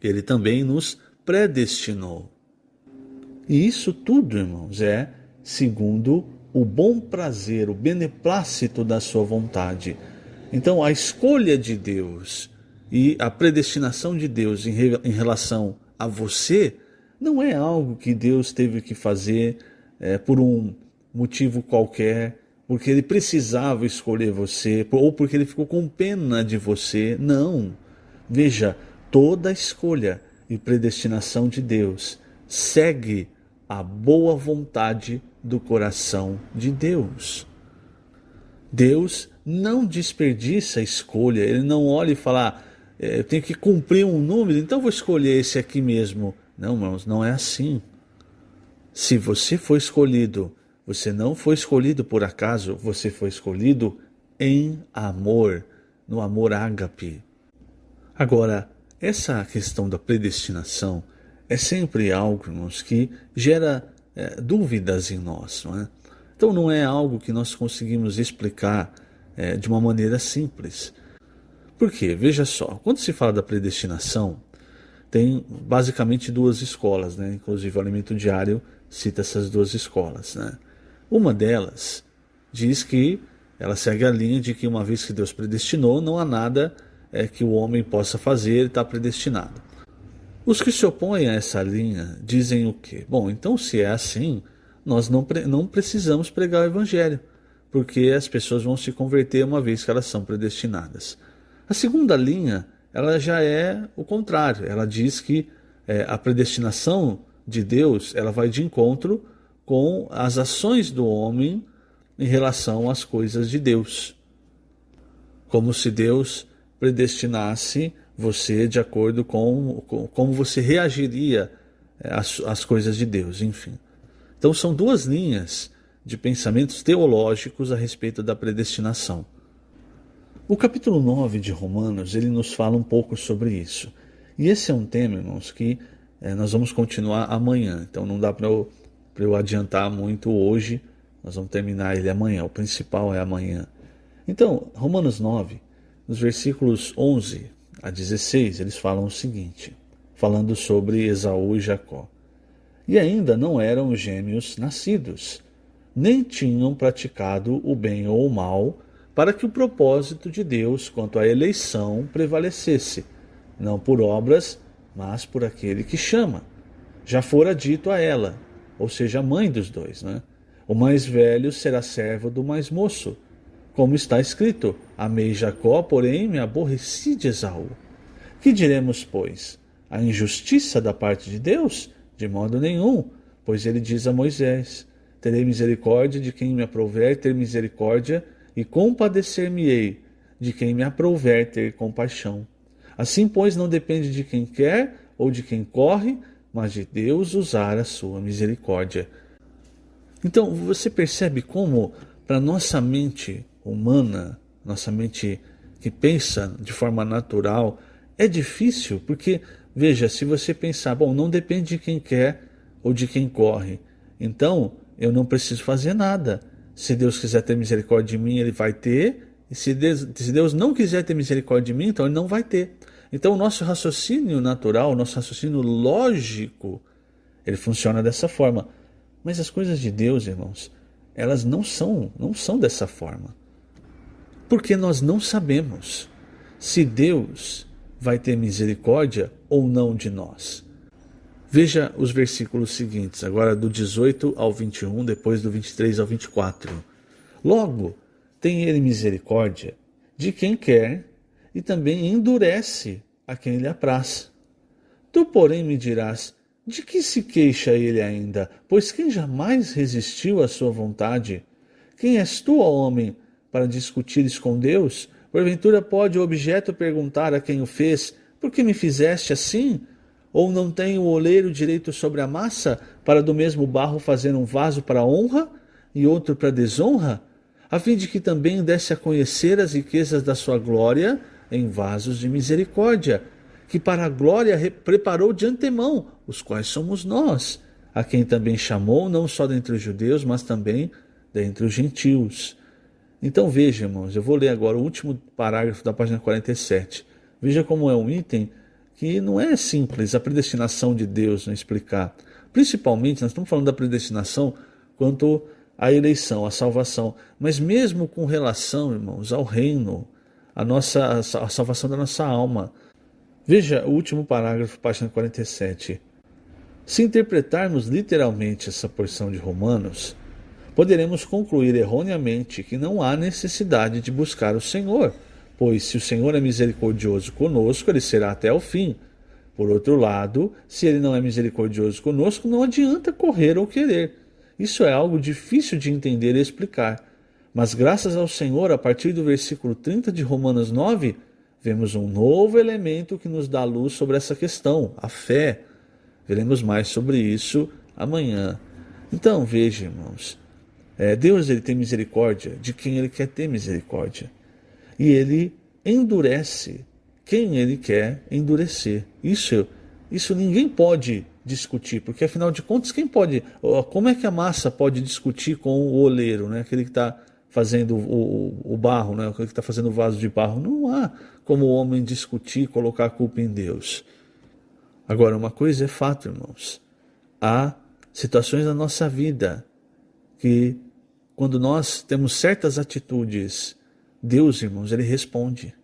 Ele também nos predestinou. E isso tudo, irmãos, é segundo o bom prazer, o beneplácito da sua vontade. Então, a escolha de Deus e a predestinação de Deus em relação a você não é algo que Deus teve que fazer por um motivo qualquer, porque Ele precisava escolher você, ou porque Ele ficou com pena de você. Não. Veja, toda escolha e predestinação de Deus segue a boa vontade do coração de Deus. Deus não desperdiça a escolha. Ele não olha e fala, eu tenho que cumprir um número, então vou escolher esse aqui mesmo. Não, irmãos, não é assim. Se você foi escolhido, você não foi escolhido por acaso, você foi escolhido em amor, no amor ágape. Agora, essa questão da predestinação é sempre algo, irmãos, que gera dúvidas em nós, não é? Então não é algo que nós conseguimos explicar de uma maneira simples. Por quê? Veja só, quando se fala da predestinação, tem basicamente duas escolas, né? Inclusive o Alimento Diário cita essas duas escolas, né? Uma delas diz que ela segue a linha de que uma vez que Deus predestinou, não há nada que o homem possa fazer, ele está predestinado. Os que se opõem a essa linha dizem o quê? Bom, então se é assim, nós não precisamos pregar o Evangelho, porque as pessoas vão se converter uma vez que elas são predestinadas. A segunda linha, ela já é o contrário. Ela diz que a predestinação de Deus, ela vai de encontro com as ações do homem em relação às coisas de Deus. Como se Deus predestinasse você de acordo com como você reagiria às coisas de Deus, enfim. Então são duas linhas de pensamentos teológicos a respeito da predestinação. O capítulo 9 de Romanos, ele nos fala um pouco sobre isso. E esse é um tema, irmãos, que nós vamos continuar amanhã. Então não dá para eu adiantar muito hoje, nós vamos terminar ele amanhã. O principal é amanhã. Então, Romanos 9, nos versículos 11 a 16, eles falam o seguinte, falando sobre Esaú e Jacó. E ainda não eram gêmeos nascidos, nem tinham praticado o bem ou o mal, para que o propósito de Deus quanto à eleição prevalecesse, não por obras, mas por aquele que chama. Já fora dito a ela, ou seja, a mãe dos dois, né? O mais velho será servo do mais moço. Como está escrito, amei Jacó, porém me aborreci de Esaú. Que diremos, pois? A injustiça da parte de Deus? De modo nenhum, pois ele diz a Moisés, terei misericórdia de quem me aprouver ter misericórdia, e compadecer-me-ei de quem me aprouver ter compaixão. Assim, pois, não depende de quem quer ou de quem corre, mas de Deus usar a sua misericórdia. Então, você percebe como, para nossa mente humana, nossa mente que pensa de forma natural, é difícil, porque, veja, se você pensar, bom, não depende de quem quer ou de quem corre, então eu não preciso fazer nada. Se Deus quiser ter misericórdia de mim, Ele vai ter, e se Deus não quiser ter misericórdia de mim, então Ele não vai ter. Então o nosso raciocínio natural, o nosso raciocínio lógico, ele funciona dessa forma. Mas as coisas de Deus, irmãos, elas não são dessa forma. Porque nós não sabemos se Deus vai ter misericórdia ou não de nós. Veja os versículos seguintes, agora do 18 ao 21, depois do 23 ao 24. Logo, tem ele misericórdia de quem quer e também endurece a quem lhe apraz. Tu, porém, me dirás, de que se queixa ele ainda? Pois quem jamais resistiu à sua vontade? Quem és tu, ó homem, para discutires com Deus? Porventura pode o objeto perguntar a quem o fez, por que me fizeste assim? Ou não tem o oleiro direito sobre a massa, para do mesmo barro fazer um vaso para honra e outro para desonra? A fim de que também desse a conhecer as riquezas da sua glória em vasos de misericórdia, que para a glória preparou de antemão, os quais somos nós, a quem também chamou, não só dentre os judeus, mas também dentre os gentios. Então veja, irmãos, eu vou ler agora o último parágrafo da página 47. Veja como é um item que não é simples a predestinação de Deus não explicar. Principalmente, nós estamos falando da predestinação quanto à eleição, à salvação. Mas mesmo com relação, irmãos, ao reino, a salvação da nossa alma. Veja o último parágrafo, página 47. Se interpretarmos literalmente essa porção de Romanos, poderemos concluir erroneamente que não há necessidade de buscar o Senhor, pois se o Senhor é misericordioso conosco, ele será até o fim. Por outro lado, se ele não é misericordioso conosco, não adianta correr ou querer. Isso é algo difícil de entender e explicar. Mas graças ao Senhor, a partir do versículo 30 de Romanos 9, vemos um novo elemento que nos dá luz sobre essa questão, a fé. Veremos mais sobre isso amanhã. Então, veja, irmãos, Deus ele tem misericórdia de quem ele quer ter misericórdia. E ele endurece quem ele quer endurecer. Isso ninguém pode discutir, porque afinal de contas, como é que a massa pode discutir com o oleiro, né? Aquele que está fazendo o barro, né? Aquele que está fazendo o vaso de barro? Não há como o homem discutir e colocar a culpa em Deus. Agora, uma coisa é fato, irmãos. Há situações na nossa vida que, quando nós temos certas atitudes, Deus, irmãos, ele responde.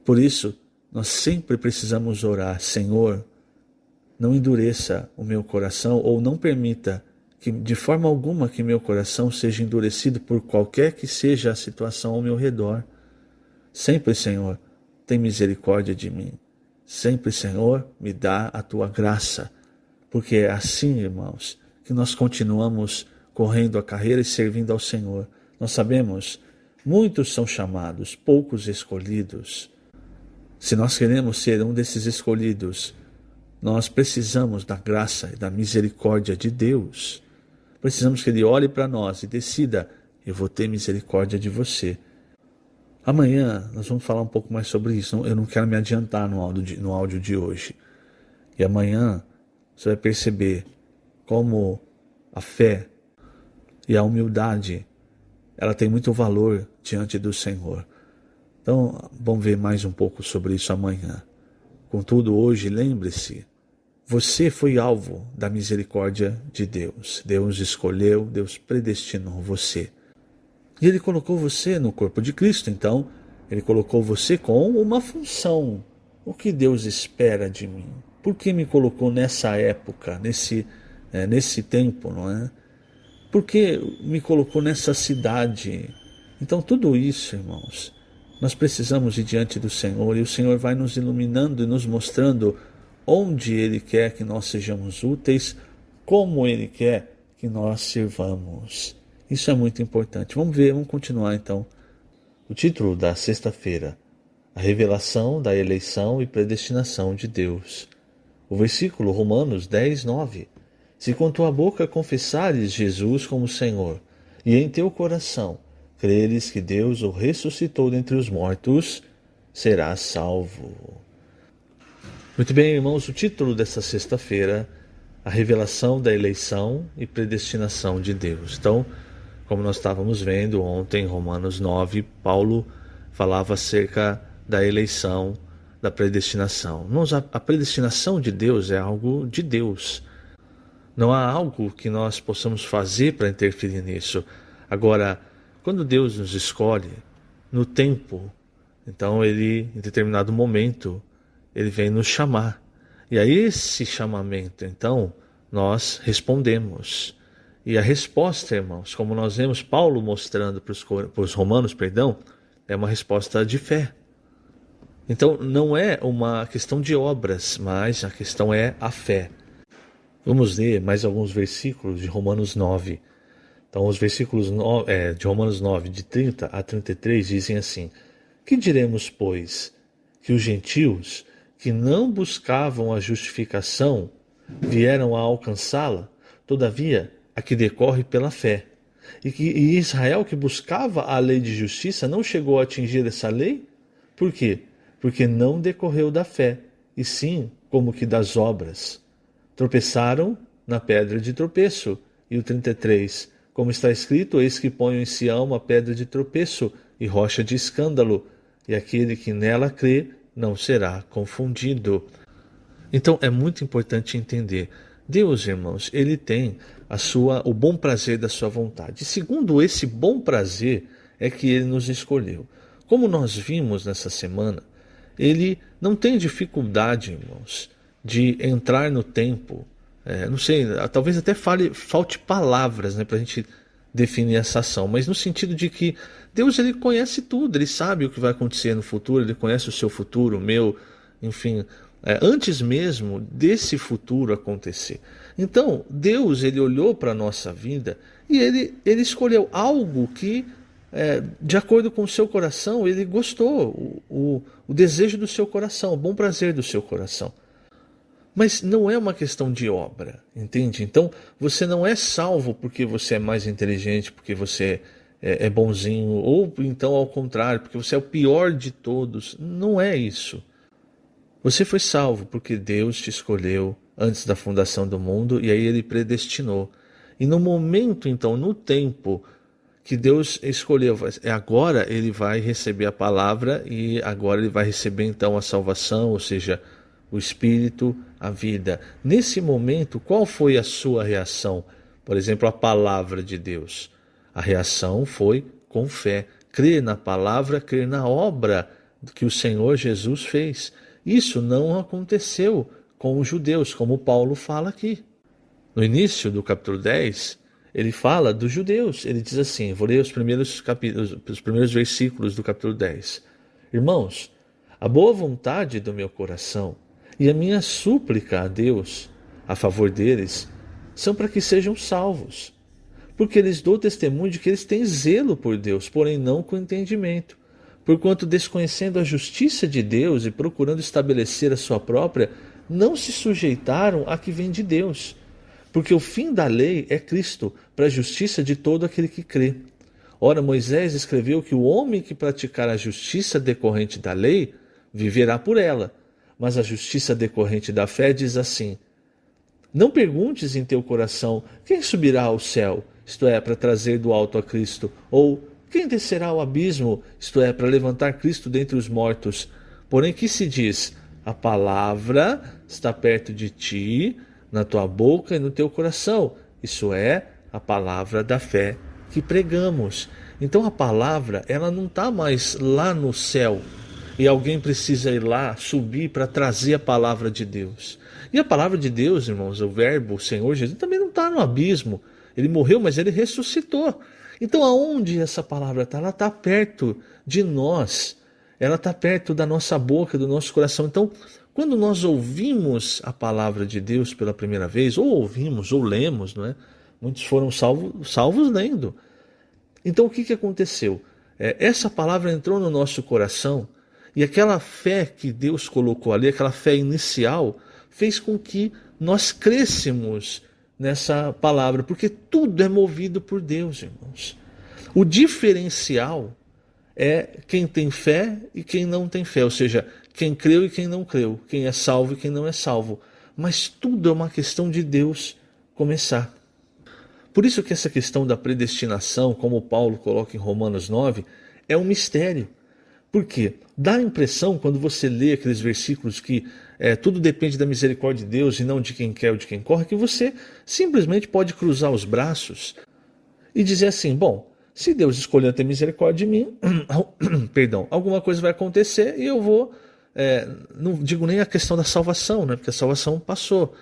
Por isso, nós sempre precisamos orar: Senhor, não endureça o meu coração, ou não permita que, de forma alguma, que meu coração seja endurecido por qualquer que seja a situação ao meu redor. Sempre, Senhor, tem misericórdia de mim. Sempre, Senhor, me dá a tua graça. Porque é assim, irmãos, que nós continuamos correndo a carreira e servindo ao Senhor. Nós sabemos, muitos são chamados, poucos escolhidos. Se nós queremos ser um desses escolhidos, nós precisamos da graça e da misericórdia de Deus. Precisamos que Ele olhe para nós e decida: eu vou ter misericórdia de você. Amanhã nós vamos falar um pouco mais sobre isso. Eu não quero me adiantar no áudio de hoje. E amanhã você vai perceber como a fé e a humildade, ela tem muito valor diante do Senhor. Então, vamos ver mais um pouco sobre isso amanhã. Contudo, hoje, lembre-se, você foi alvo da misericórdia de Deus. Deus escolheu, Deus predestinou você. E Ele colocou você no corpo de Cristo, então, Ele colocou você com uma função. O que Deus espera de mim? Por que me colocou nessa época, nesse tempo, não é? Por que me colocou nessa cidade? Então, tudo isso, irmãos, nós precisamos ir diante do Senhor, e o Senhor vai nos iluminando e nos mostrando onde Ele quer que nós sejamos úteis, como Ele quer que nós sirvamos. Isso é muito importante. Vamos continuar então. O título da sexta-feira: a revelação da eleição e predestinação de Deus. O versículo Romanos 10, 9. Se com tua boca confessares Jesus como Senhor, e em teu coração creres que Deus o ressuscitou dentre os mortos, serás salvo. Muito bem, irmãos, o título dessa sexta-feira: a revelação da eleição e predestinação de Deus. Então, como nós estávamos vendo ontem, em Romanos 9, Paulo falava acerca da eleição, da predestinação. Irmãos, a predestinação de Deus é algo de Deus. Não há algo que nós possamos fazer para interferir nisso. Agora, quando Deus nos escolhe, no tempo, então ele, em determinado momento, ele vem nos chamar. E a esse chamamento, então, nós respondemos. E a resposta, irmãos, como nós vemos Paulo mostrando para os romanos, é uma resposta de fé. Então, não é uma questão de obras, mas a questão é a fé. Vamos ler mais alguns versículos de Romanos 9. Então, os versículos de Romanos 9, de 30 a 33, dizem assim: Que diremos, pois, que os gentios que não buscavam a justificação vieram a alcançá-la? Todavia, a que decorre pela fé. E Israel, que buscava a lei de justiça, não chegou a atingir essa lei? Por quê? Porque não decorreu da fé, e sim como que das obras. Tropeçaram na pedra de tropeço. E o 33, como está escrito: Eis que ponho em Sião uma pedra de tropeço e rocha de escândalo, e aquele que nela crê não será confundido. Então é muito importante entender, Deus, irmãos, ele tem o bom prazer da sua vontade. E segundo esse bom prazer é que ele nos escolheu. Como nós vimos nessa semana, ele não tem dificuldade, irmãos, de entrar no tempo. Não sei, talvez até falte palavras, para a gente definir essa ação, mas no sentido de que Deus, ele conhece tudo, ele sabe o que vai acontecer no futuro, ele conhece o seu futuro, o meu, enfim, antes mesmo desse futuro acontecer. Então, Deus, ele olhou para a nossa vida e ele escolheu algo que, de acordo com o seu coração, ele gostou, o desejo do seu coração, o bom prazer do seu coração. Mas não é uma questão de obra, entende? Então, você não é salvo porque você é mais inteligente, porque você é bonzinho, ou então ao contrário, porque você é o pior de todos. Não é isso. Você foi salvo porque Deus te escolheu antes da fundação do mundo e aí ele predestinou. E no momento, então, no tempo que Deus escolheu, agora ele vai receber a palavra e agora ele vai receber então a salvação, ou seja, o Espírito, a vida. Nesse momento, qual foi a sua reação? Por exemplo, a palavra de Deus. A reação foi com fé. Crer na palavra, crer na obra que o Senhor Jesus fez. Isso não aconteceu com os judeus, como Paulo fala aqui. No início do capítulo 10, ele fala dos judeus. Ele diz assim, vou ler os primeiros versículos do capítulo 10. Irmãos, a boa vontade do meu coração e a minha súplica a Deus, a favor deles, são para que sejam salvos. Porque lhes dou testemunho de que eles têm zelo por Deus, porém não com entendimento. Porquanto, desconhecendo a justiça de Deus e procurando estabelecer a sua própria, não se sujeitaram à que vem de Deus. Porque o fim da lei é Cristo, para a justiça de todo aquele que crê. Ora, Moisés escreveu que o homem que praticar a justiça decorrente da lei, viverá por ela. Mas a justiça decorrente da fé diz assim: Não perguntes em teu coração, quem subirá ao céu, isto é, para trazer do alto a Cristo, ou quem descerá ao abismo, isto é, para levantar Cristo dentre os mortos. Porém que se diz, a palavra está perto de ti, na tua boca e no teu coração. Isso é, a palavra da fé que pregamos. Então a palavra, ela não está mais lá no céu, e alguém precisa ir lá, subir para trazer a palavra de Deus. E a palavra de Deus, irmãos, o verbo, o Senhor Jesus, também não está no abismo. Ele morreu, mas ele ressuscitou. Então aonde essa palavra está? Ela está perto de nós. Ela está perto da nossa boca, do nosso coração. Então, quando nós ouvimos a palavra de Deus pela primeira vez, ou ouvimos, ou lemos, não é? Muitos foram salvos lendo. Então o que aconteceu? Essa palavra entrou no nosso coração, e aquela fé que Deus colocou ali, aquela fé inicial, fez com que nós crescêssemos nessa palavra, porque tudo é movido por Deus, irmãos. O diferencial é quem tem fé e quem não tem fé, ou seja, quem creu e quem não creu, quem é salvo e quem não é salvo. Mas tudo é uma questão de Deus começar. Por isso que essa questão da predestinação, como Paulo coloca em Romanos 9, é um mistério. Por quê? Dá a impressão, quando você lê aqueles versículos que tudo depende da misericórdia de Deus e não de quem quer ou de quem corre, que você simplesmente pode cruzar os braços e dizer assim, bom, Se Deus escolher ter misericórdia de mim, perdão, alguma coisa vai acontecer e eu vou, não digo nem a questão da salvação, né? Porque a salvação passou.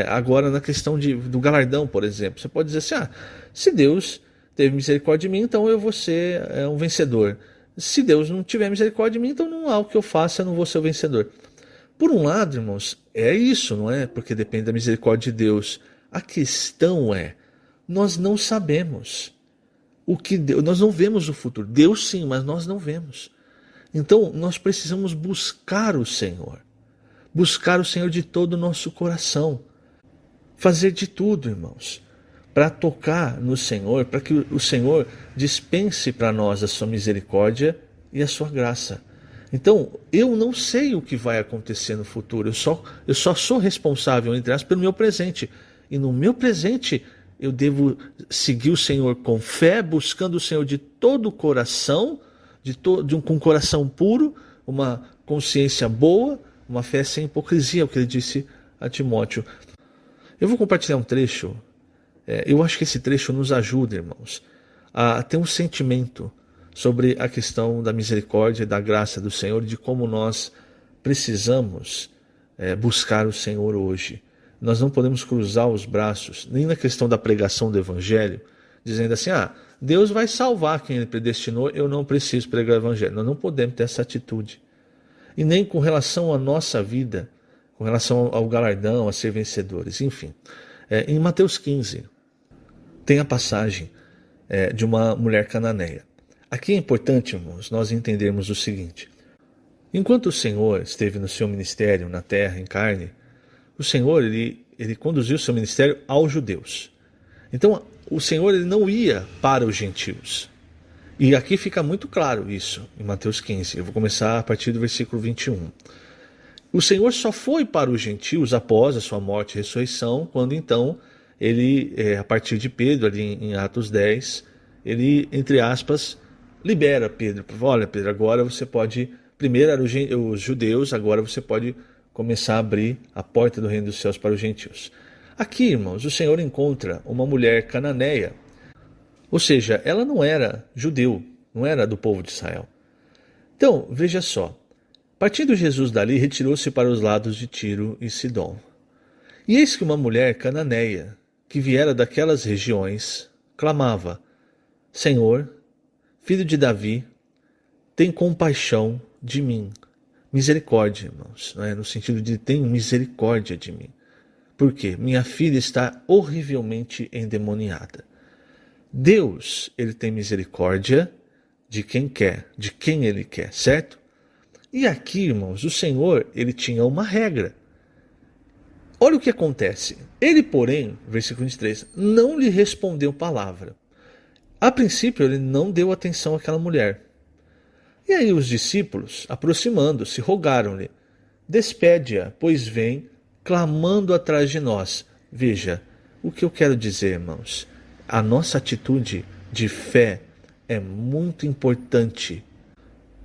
Agora na questão do galardão, por exemplo, você pode dizer assim, se Deus teve misericórdia de mim, então eu vou ser um vencedor. Se Deus não tiver misericórdia de mim, então não há o que eu faça, eu não vou ser o vencedor. Por um lado, irmãos, é isso, não é? Porque depende da misericórdia de Deus. A questão é, nós não sabemos o que Deus, nós não vemos o futuro. Deus sim, mas nós não vemos. Então, nós precisamos buscar o Senhor. Buscar o Senhor de todo o nosso coração. Fazer de tudo, irmãos, para tocar no Senhor, para que o Senhor dispense para nós a sua misericórdia e a sua graça. Então, eu não sei o que vai acontecer no futuro, eu só sou responsável, entre aspas, pelo meu presente. E no meu presente, eu devo seguir o Senhor com fé, buscando o Senhor de todo o coração, com um coração puro, uma consciência boa, uma fé sem hipocrisia, o que ele disse a Timóteo. Eu vou compartilhar um trecho. Eu acho que esse trecho nos ajuda, irmãos, a ter um sentimento sobre a questão da misericórdia e da graça do Senhor, de como nós precisamos buscar o Senhor hoje. Nós não podemos cruzar os braços, nem na questão da pregação do Evangelho, dizendo assim, Deus vai salvar quem Ele predestinou, eu não preciso pregar o Evangelho. Nós não podemos ter essa atitude. E nem com relação à nossa vida, com relação ao galardão, a ser vencedores. Enfim, em Mateus 15, tem a passagem de uma mulher cananeia. Aqui é importante, irmãos, nós entendermos o seguinte. Enquanto o Senhor esteve no seu ministério na terra, em carne, o Senhor ele conduziu o seu ministério aos judeus. Então, o Senhor ele não ia para os gentios. E aqui fica muito claro isso, em Mateus 15. Eu vou começar a partir do versículo 21. O Senhor só foi para os gentios após a sua morte e ressurreição, quando então ele, a partir de Pedro, ali em Atos 10, ele, entre aspas, libera Pedro. Olha, Pedro, agora você pode... Primeiro eram os judeus, agora você pode começar a abrir a porta do reino dos céus para os gentios. Aqui, irmãos, o Senhor encontra uma mulher cananeia. Ou seja, ela não era judeu, não era do povo de Israel. Então, veja só. Partindo Jesus dali, retirou-se para os lados de Tiro e Sidom. E eis que uma mulher cananeia, que viera daquelas regiões, clamava, Senhor, filho de Davi, tem compaixão de mim. Misericórdia, irmãos, não é? No sentido de tem misericórdia de mim. Por quê? Minha filha está horrivelmente endemoniada. Deus, ele tem misericórdia de quem quer, de quem ele quer, certo? E aqui, irmãos, o Senhor, ele tinha uma regra. Olha o que acontece. Ele, porém, versículo 23, não lhe respondeu palavra. A princípio, ele não deu atenção àquela mulher. E aí os discípulos, aproximando-se, rogaram-lhe, despede-a, pois vem, clamando atrás de nós. Veja, o que eu quero dizer, irmãos, a nossa atitude de fé é muito importante.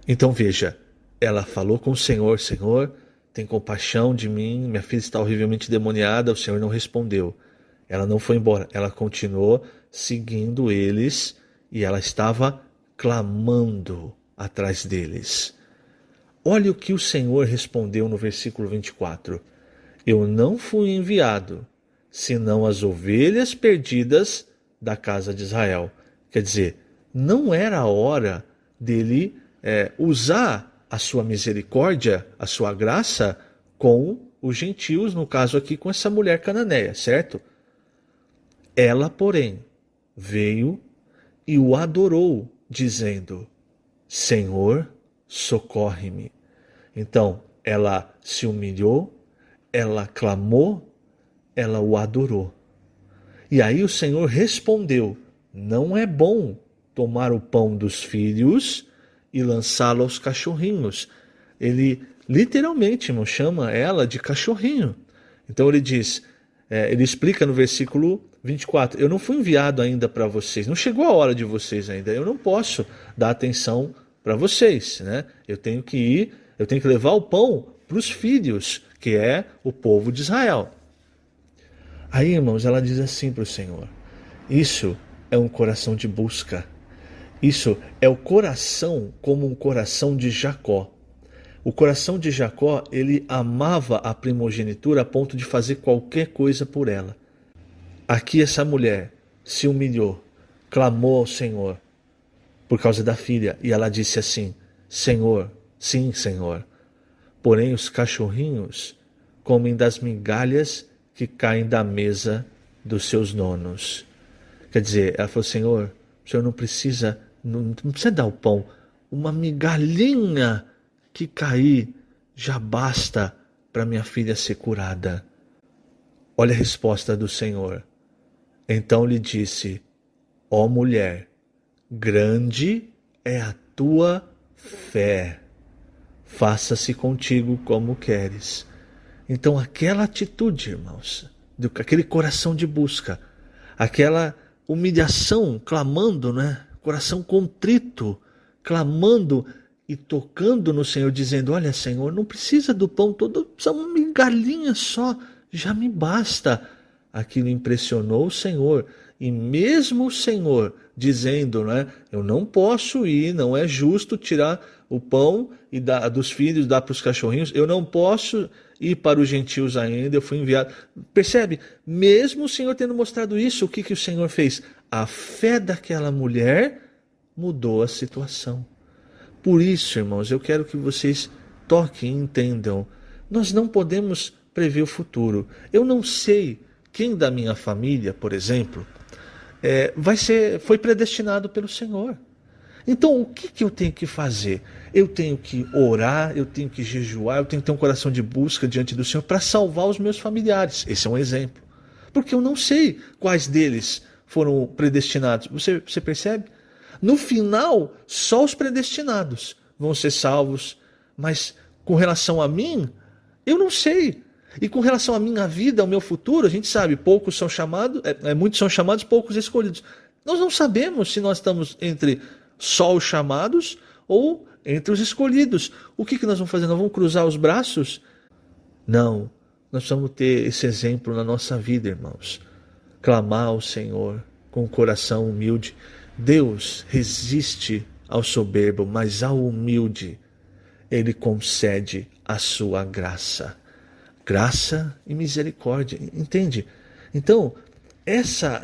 Então veja, ela falou com o Senhor, Senhor, tem compaixão de mim, minha filha está horrivelmente demoniada, o Senhor não respondeu. Ela não foi embora, ela continuou seguindo eles e ela estava clamando atrás deles. Olha o que o Senhor respondeu no versículo 24. Eu não fui enviado, senão as ovelhas perdidas da casa de Israel. Quer dizer, não era a hora dele usar a sua misericórdia, a sua graça com os gentios, no caso aqui com essa mulher cananeia, certo? Ela, porém, veio e o adorou, dizendo, Senhor, socorre-me. Então, ela se humilhou, ela clamou, ela o adorou. E aí o Senhor respondeu, não é bom tomar o pão dos filhos e lançá-lo aos cachorrinhos. Ele literalmente, irmão, chama ela de cachorrinho. Então ele diz, ele explica no versículo 24, eu não fui enviado ainda para vocês, não chegou a hora de vocês ainda, eu não posso dar atenção para vocês, né? Eu tenho que ir, eu tenho que levar o pão para os filhos, que é o povo de Israel. Aí, irmãos, ela diz assim para o Senhor, isso é um coração de busca, Isso é o coração como um coração de Jacó. O coração de Jacó, ele amava a primogenitura a ponto de fazer qualquer coisa por ela. Aqui essa mulher se humilhou, clamou ao Senhor por causa da filha, e ela disse assim: Senhor, sim, Senhor, porém os cachorrinhos comem das migalhas que caem da mesa dos seus donos. Quer dizer, ela falou: Senhor, o Senhor não precisa dar o pão, uma migalhinha que cair já basta para minha filha ser curada. Olha a resposta do Senhor. Então lhe disse: ó mulher, grande é a tua fé, faça-se contigo como queres. Então aquela atitude, irmãos, aquele coração de busca, aquela humilhação, clamando, né? Coração contrito, clamando e tocando no Senhor, dizendo: olha, Senhor, não precisa do pão todo, só uma migalhinha só, já me basta. Aquilo impressionou o Senhor, e mesmo o Senhor dizendo, né, eu não posso ir, não é justo tirar o pão e dos filhos, dar para os cachorrinhos, eu não posso ir para os gentios ainda, eu fui enviado. Percebe? Mesmo o Senhor tendo mostrado isso, o que o Senhor fez? A fé daquela mulher mudou a situação. Por isso, irmãos, eu quero que vocês toquem e entendam. Nós não podemos prever o futuro. Eu não sei quem da minha família, por exemplo, foi predestinado pelo Senhor. Então, o que eu tenho que fazer? Eu tenho que orar, eu tenho que jejuar, eu tenho que ter um coração de busca diante do Senhor para salvar os meus familiares. Esse é um exemplo. Porque eu não sei quais deles foram predestinados. Você percebe? No final, só os predestinados vão ser salvos. Mas com relação a mim, eu não sei. E com relação à minha vida, ao meu futuro, a gente sabe, poucos são chamados, muitos são chamados, poucos escolhidos. Nós não sabemos se nós estamos entre só os chamados ou entre os escolhidos. O que nós vamos fazer? Nós vamos cruzar os braços? Não. Nós precisamos ter esse exemplo na nossa vida, irmãos. Clamar ao Senhor com o coração humilde. Deus resiste ao soberbo, mas ao humilde Ele concede a sua graça. Graça e misericórdia, entende? Então, essa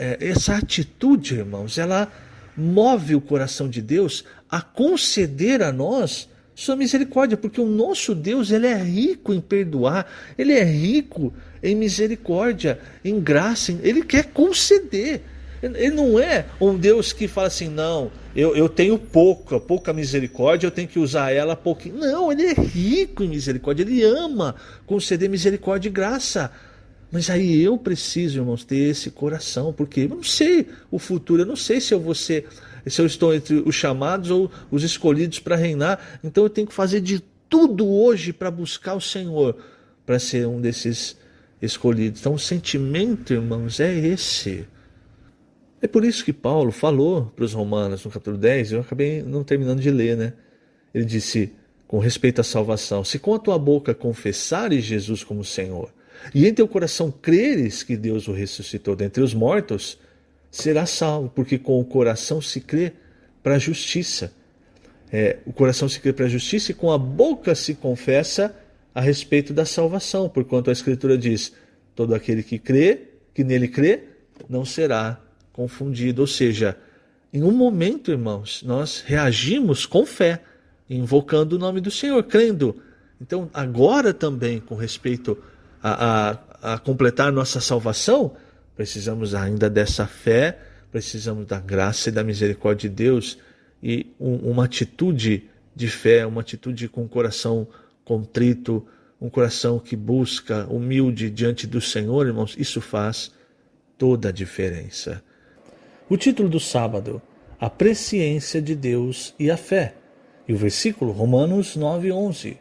atitude, irmãos, ela move o coração de Deus a conceder a nós sua misericórdia, porque o nosso Deus, ele é rico em perdoar, ele é rico em misericórdia, em graça, ele quer conceder. Ele não é um Deus que fala assim, não, eu tenho pouca misericórdia, eu tenho que usar ela pouquinho. Não, ele é rico em misericórdia, ele ama conceder misericórdia e graça. Mas aí eu preciso, irmãos, ter esse coração, porque eu não sei o futuro, eu não sei se eu estou entre os chamados ou os escolhidos para reinar. Então eu tenho que fazer de tudo hoje para buscar o Senhor, para ser um desses escolhidos. Então o sentimento, irmãos, é esse. É por isso que Paulo falou para os romanos no capítulo 10, eu acabei não terminando de ler, né? Ele disse, com respeito à salvação, se com a tua boca confessares Jesus como Senhor, e em teu coração creres que Deus o ressuscitou dentre os mortos, serás salvo, porque com o coração se crê para a justiça. O coração se crê para a justiça e com a boca se confessa a respeito da salvação, porquanto a Escritura diz, todo aquele que nele crê, não será confundido. Ou seja, em um momento, irmãos, nós reagimos com fé, invocando o nome do Senhor, crendo. Então, agora também, com respeito a completar nossa salvação, precisamos ainda dessa fé, precisamos da graça e da misericórdia de Deus e uma atitude de fé, uma atitude com o coração contrito, um coração que busca, humilde diante do Senhor, irmãos, isso faz toda a diferença. O título do sábado, a presciência de Deus e a fé. E o versículo, Romanos 9:11.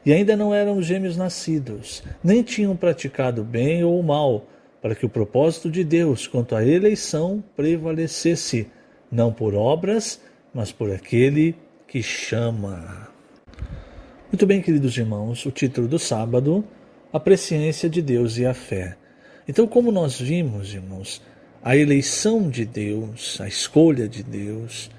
E ainda não eram gêmeos nascidos, nem tinham praticado bem ou mal, para que o propósito de Deus quanto à eleição prevalecesse, não por obras, mas por aquele que chama. Muito bem, queridos irmãos, o título do sábado, a presciência de Deus e a fé. Então, como nós vimos, irmãos, a eleição de Deus, a escolha de Deus,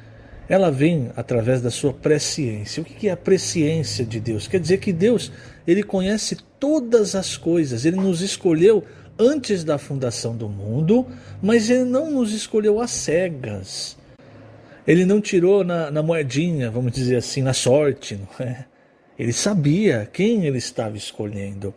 ela vem através da sua presciência. O que é a presciência de Deus? Quer dizer que Deus, ele conhece todas as coisas, ele nos escolheu antes da fundação do mundo, mas ele não nos escolheu às cegas. Ele não tirou na moedinha, vamos dizer assim, na sorte, não é? Ele sabia quem ele estava escolhendo.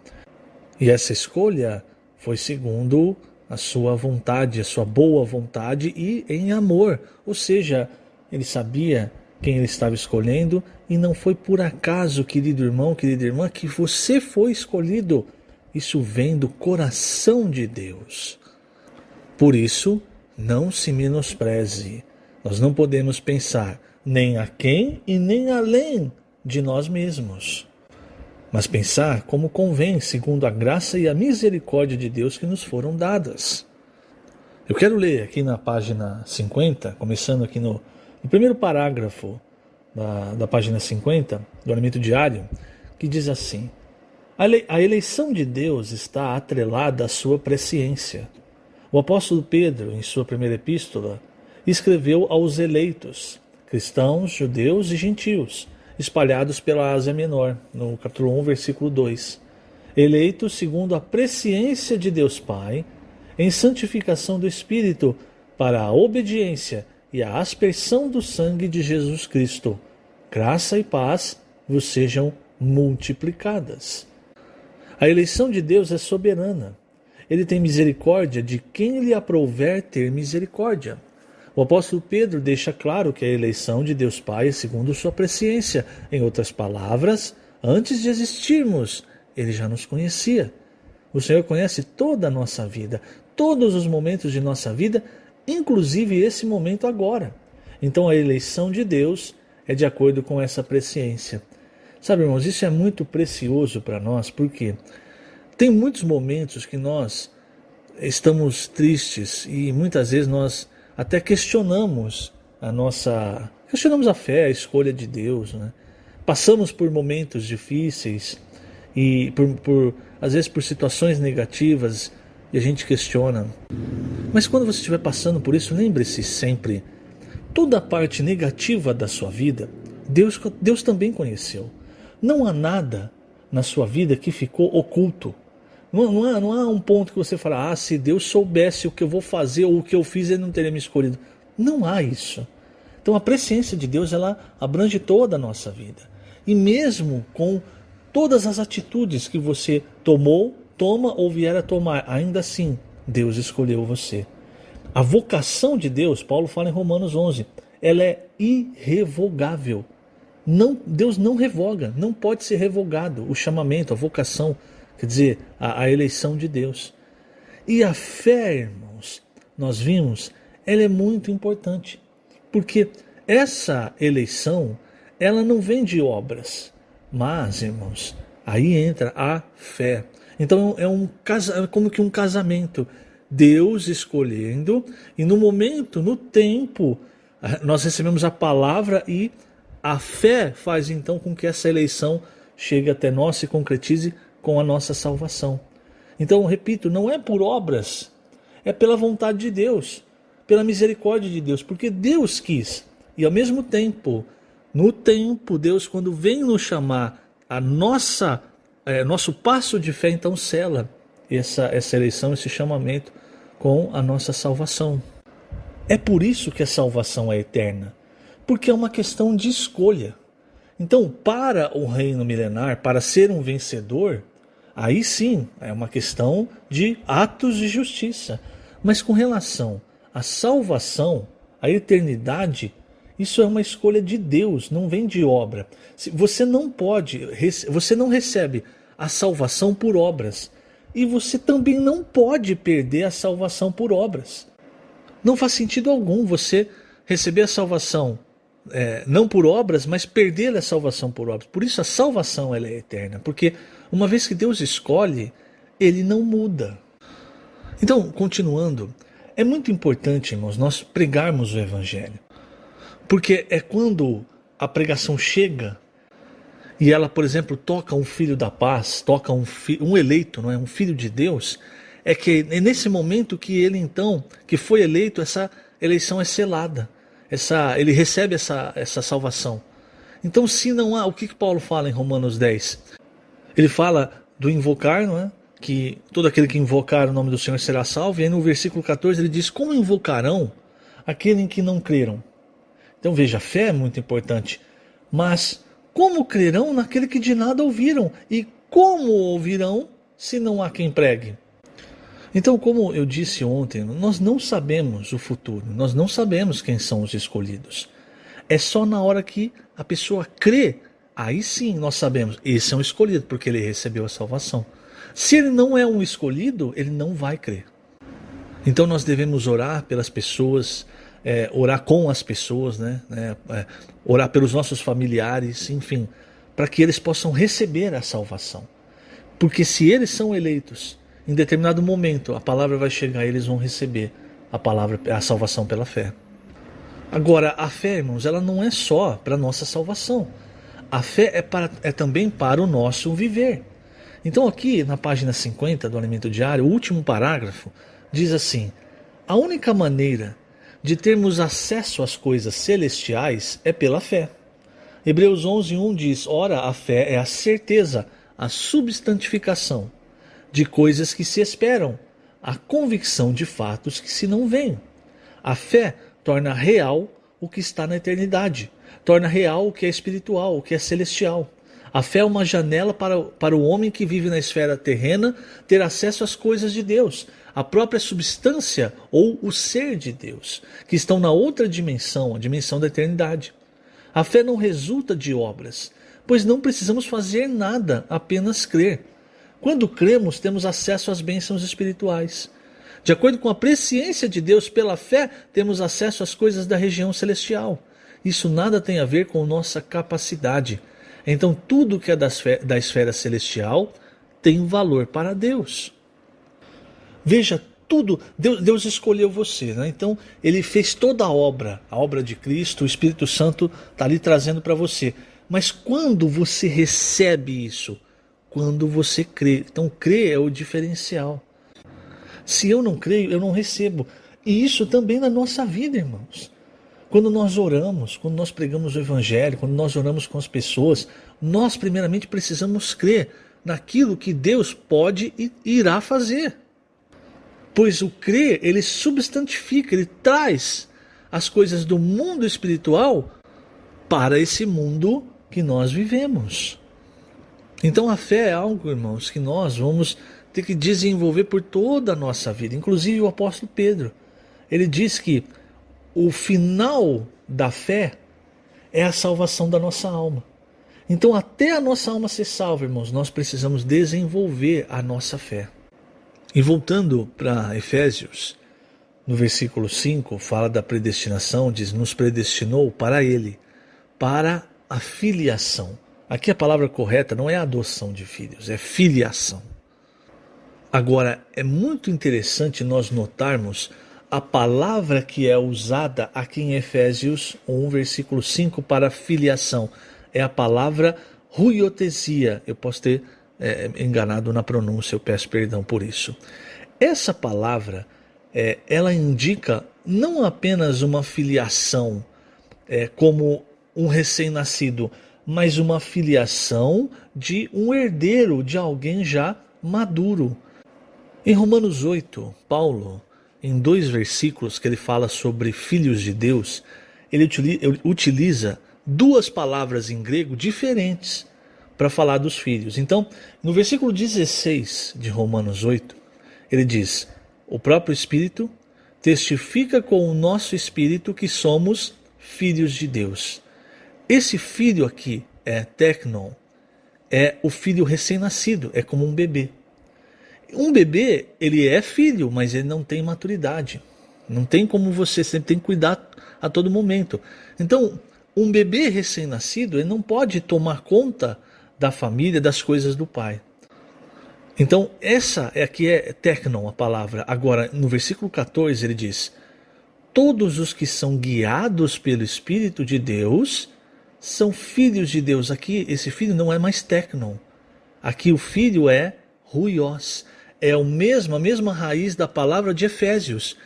E essa escolha foi segundo a sua vontade, a sua boa vontade e em amor. Ou seja, ele sabia quem ele estava escolhendo e não foi por acaso, querido irmão, querida irmã, que você foi escolhido. Isso vem do coração de Deus. Por isso, não se menospreze. Nós não podemos pensar nem a quem e nem além de nós mesmos, mas pensar como convém, segundo a graça e a misericórdia de Deus que nos foram dadas. Eu quero ler aqui na página 50, começando aqui no primeiro parágrafo da página 50, do Alimento Diário, que diz assim: a eleição de Deus está atrelada à sua presciência. O apóstolo Pedro, em sua primeira epístola, escreveu aos eleitos, cristãos, judeus e gentios, espalhados pela Ásia Menor, no capítulo 1, versículo 2. Eleitos segundo a presciência de Deus Pai, em santificação do Espírito, para a obediência e a aspersão do sangue de Jesus Cristo. Graça e paz vos sejam multiplicadas. A eleição de Deus é soberana. Ele tem misericórdia de quem lhe aprouver ter misericórdia. O apóstolo Pedro deixa claro que a eleição de Deus Pai é segundo sua presciência. Em outras palavras, antes de existirmos, ele já nos conhecia. O Senhor conhece toda a nossa vida, todos os momentos de nossa vida, inclusive esse momento agora. Então a eleição de Deus é de acordo com essa presciência. Sabe, irmãos, isso é muito precioso para nós, porque tem muitos momentos que nós estamos tristes e muitas vezes nós até questionamos a fé, a escolha de Deus, né? Passamos por momentos difíceis e às vezes por situações negativas e a gente questiona. Mas quando você estiver passando por isso, lembre-se sempre, toda a parte negativa da sua vida, Deus também conheceu. Não há nada na sua vida que ficou oculto. Não há um ponto que você fala, se Deus soubesse o que eu vou fazer ou o que eu fiz, ele não teria me escolhido. Não há isso. Então a presciência de Deus, ela abrange toda a nossa vida. E mesmo com todas as atitudes que você toma ou vier a tomar, ainda assim, Deus escolheu você. A vocação de Deus, Paulo fala em Romanos 11, ela é irrevogável. Deus não revoga, não pode ser revogado o chamamento, a vocação, quer dizer, a eleição de Deus. E a fé, irmãos, nós vimos, ela é muito importante. Porque essa eleição, ela não vem de obras. Mas, irmãos, aí entra a fé. Então é como que um casamento. Deus escolhendo, e no momento, no tempo, nós recebemos a palavra e a fé faz então com que essa eleição chegue até nós, se concretize com a nossa salvação. Então, repito, não é por obras, é pela vontade de Deus, pela misericórdia de Deus, porque Deus quis. E ao mesmo tempo, no tempo, Deus, quando vem nos chamar, nosso passo de fé, então sela essa eleição, esse chamamento com a nossa salvação. É por isso que a salvação é eterna, porque é uma questão de escolha. Então, para o reino milenar, para ser um vencedor, aí sim, é uma questão de atos de justiça. Mas com relação à salvação, à eternidade, isso é uma escolha de Deus, não vem de obra. Você não recebe a salvação por obras. E você também não pode perder a salvação por obras. Não faz sentido algum você receber a salvação não por obras, mas perder a salvação por obras. Por isso a salvação ela é eterna, porque uma vez que Deus escolhe, ele não muda. Então, continuando, é muito importante, irmãos, nós pregarmos o Evangelho, porque é quando a pregação chega e ela, por exemplo, toca um filho da paz, toca um eleito, não é? Um filho de Deus, é nesse momento que ele então, que foi eleito, essa eleição é selada. ele recebe essa salvação. Então, se não há, o que Paulo fala em Romanos 10? Ele fala do invocar, não é? Que todo aquele que invocar o nome do Senhor será salvo. E aí no versículo 14 ele diz: como invocarão aquele em que não creram? Então veja, a fé é muito importante. Mas como crerão naquele que de nada ouviram? E como ouvirão se não há quem pregue? Então, como eu disse ontem, nós não sabemos o futuro. Nós não sabemos quem são os escolhidos. É só na hora que a pessoa crê, aí sim nós sabemos, esse é um escolhido, porque ele recebeu a salvação. Se ele não é um escolhido, ele não vai crer. Então nós devemos orar pelas pessoas, orar com as pessoas, orar pelos nossos familiares, enfim, para que eles possam receber a salvação. Porque se eles são eleitos, em determinado momento a palavra vai chegar e eles vão receber a salvação pela fé. Agora, a fé, irmãos, ela não é só para a nossa salvação. A fé é também para o nosso viver. Então aqui na página 50 do Alimento Diário, o último parágrafo diz assim: a única maneira de termos acesso às coisas celestiais é pela fé. Hebreus 11:1 diz: ora, a fé é a certeza, a substantificação de coisas que se esperam, a convicção de fatos que se não veem. A fé torna real o que está na eternidade, torna real o que é espiritual, o que é celestial. A fé é uma janela para o homem que vive na esfera terrena ter acesso às coisas de Deus, a própria substância ou o ser de Deus, que estão na outra dimensão, a dimensão da eternidade. A fé não resulta de obras, pois não precisamos fazer nada, apenas crer. Quando cremos, temos acesso às bênçãos espirituais. De acordo com a presciência de Deus, pela fé, temos acesso às coisas da região celestial. Isso nada tem a ver com nossa capacidade. Então tudo que é da esfera celestial tem valor para Deus. Veja, tudo, Deus escolheu você, né? Então ele fez toda a obra de Cristo, o Espírito Santo está ali trazendo para você. Mas quando você recebe isso? Quando você crê. Então crer é o diferencial. Se eu não creio, eu não recebo. E isso também na nossa vida, irmãos. Quando nós oramos, quando nós pregamos o Evangelho, quando nós oramos com as pessoas, nós primeiramente precisamos crer naquilo que Deus pode e irá fazer. Pois o crer, ele substantifica, ele traz as coisas do mundo espiritual para esse mundo que nós vivemos. Então a fé é algo, irmãos, que nós vamos ter que desenvolver por toda a nossa vida. Inclusive o apóstolo Pedro, ele diz que o final da fé é a salvação da nossa alma. Então até a nossa alma ser salva, irmãos, nós precisamos desenvolver a nossa fé. E voltando para Efésios, no versículo 5, fala da predestinação, diz: nos predestinou para ele, para a filiação. Aqui a palavra correta não é adoção de filhos, é filiação. Agora, é muito interessante nós notarmos a palavra que é usada aqui em Efésios 1, versículo 5, para filiação. É a palavra huiotesia. Eu posso ter enganado na pronúncia, eu peço perdão por isso. Essa palavra, ela indica não apenas uma filiação como um recém-nascido, mas uma filiação de um herdeiro, de alguém já maduro. Em Romanos 8, Paulo, em 2 versículos que ele fala sobre filhos de Deus, ele utiliza 2 palavras em grego diferentes para falar dos filhos. Então, no versículo 16 de Romanos 8, ele diz: o próprio Espírito testifica com o nosso espírito que somos filhos de Deus. Esse filho aqui é teknon, é o filho recém-nascido, é como um bebê. Um bebê, ele é filho, mas ele não tem maturidade. Não tem como você sempre tem que cuidar a todo momento. Então, um bebê recém-nascido, ele não pode tomar conta da família, das coisas do pai. Então, essa aqui é teknon, a palavra. Agora, no versículo 14, ele diz: todos os que são guiados pelo Espírito de Deus são filhos de Deus. Aqui, esse filho não é mais teknon. Aqui o filho é huios. É a mesma raiz da palavra de Efésios.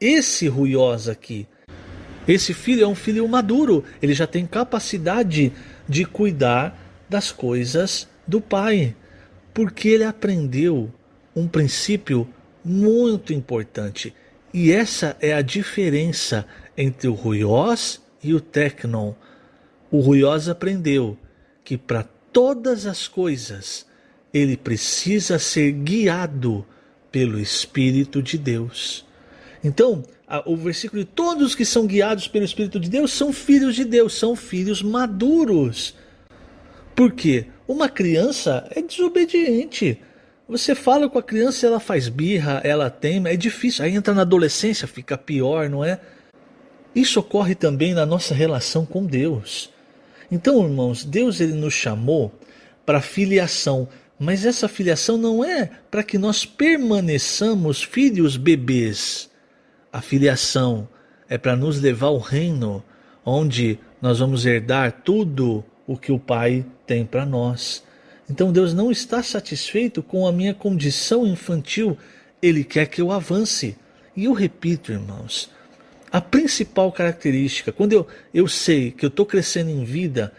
Esse huios aqui Esse filho é um filho maduro, ele já tem capacidade de cuidar das coisas do pai, porque ele aprendeu um princípio muito importante. E essa é a diferença entre o Ruiós e o Tecnon. O Ruiós aprendeu que para todas as coisas ele precisa ser guiado pelo Espírito de Deus. Então, o versículo de todos que são guiados pelo Espírito de Deus são filhos de Deus, são filhos maduros. Por quê? Uma criança é desobediente. Você fala com a criança, ela faz birra, ela teima, é difícil. Aí entra na adolescência, fica pior, não é? Isso ocorre também na nossa relação com Deus. Então, irmãos, Deus ele nos chamou para filiação, mas essa filiação não é para que nós permaneçamos filhos bebês. A filiação é para nos levar ao reino, onde nós vamos herdar tudo o que o Pai tem para nós. Então Deus não está satisfeito com a minha condição infantil, Ele quer que eu avance. E eu repito, irmãos, a principal característica, quando eu sei que eu estou crescendo em vida,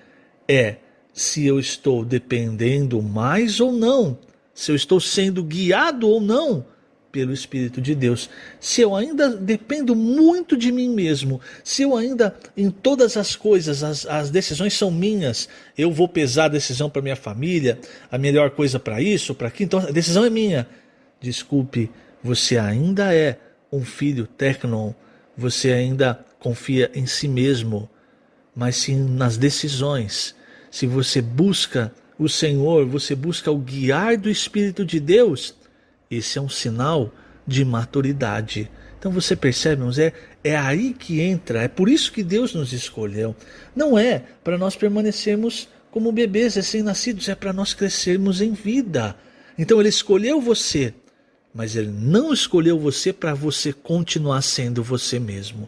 é se eu estou dependendo mais ou não, se eu estou sendo guiado ou não pelo Espírito de Deus. Se eu ainda dependo muito de mim mesmo, se eu ainda, em todas as coisas, as decisões são minhas, eu vou pesar a decisão para minha família, a melhor coisa para isso, para aquilo, então a decisão é minha. Desculpe, você ainda é um filho Tecnon, você ainda confia em si mesmo, mas sim nas decisões. Se você busca o Senhor, você busca o guiar do Espírito de Deus, esse é um sinal de maturidade. Então você percebe, irmãos, é aí que entra, é por isso que Deus nos escolheu. Não é para nós permanecermos como bebês recém-nascidos, é para nós crescermos em vida. Então Ele escolheu você, mas Ele não escolheu você para você continuar sendo você mesmo.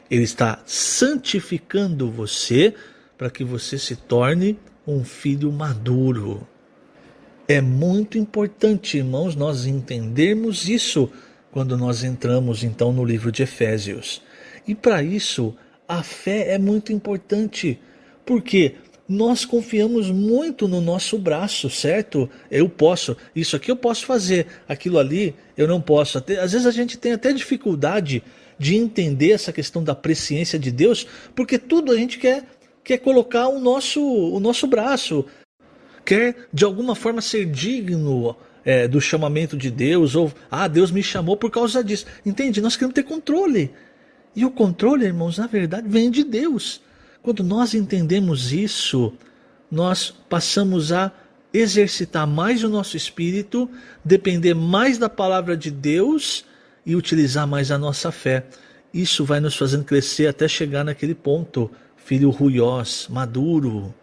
Ele está santificando você para que você se torne um filho maduro. É muito importante, irmãos, nós entendermos isso quando nós entramos então no livro de Efésios. E para isso, a fé é muito importante, porque nós confiamos muito no nosso braço, certo? Eu posso, isso aqui eu posso fazer, aquilo ali eu não posso. Às vezes a gente tem até dificuldade de entender essa questão da presciência de Deus, porque tudo a gente quer colocar o nosso braço, quer de alguma forma ser digno do chamamento de Deus, ou Deus me chamou por causa disso. Entende? Nós queremos ter controle. E o controle, irmãos, na verdade vem de Deus. Quando nós entendemos isso, nós passamos a exercitar mais o nosso espírito, depender mais da palavra de Deus e utilizar mais a nossa fé. Isso vai nos fazendo crescer até chegar naquele ponto, filho ruiós, maduro.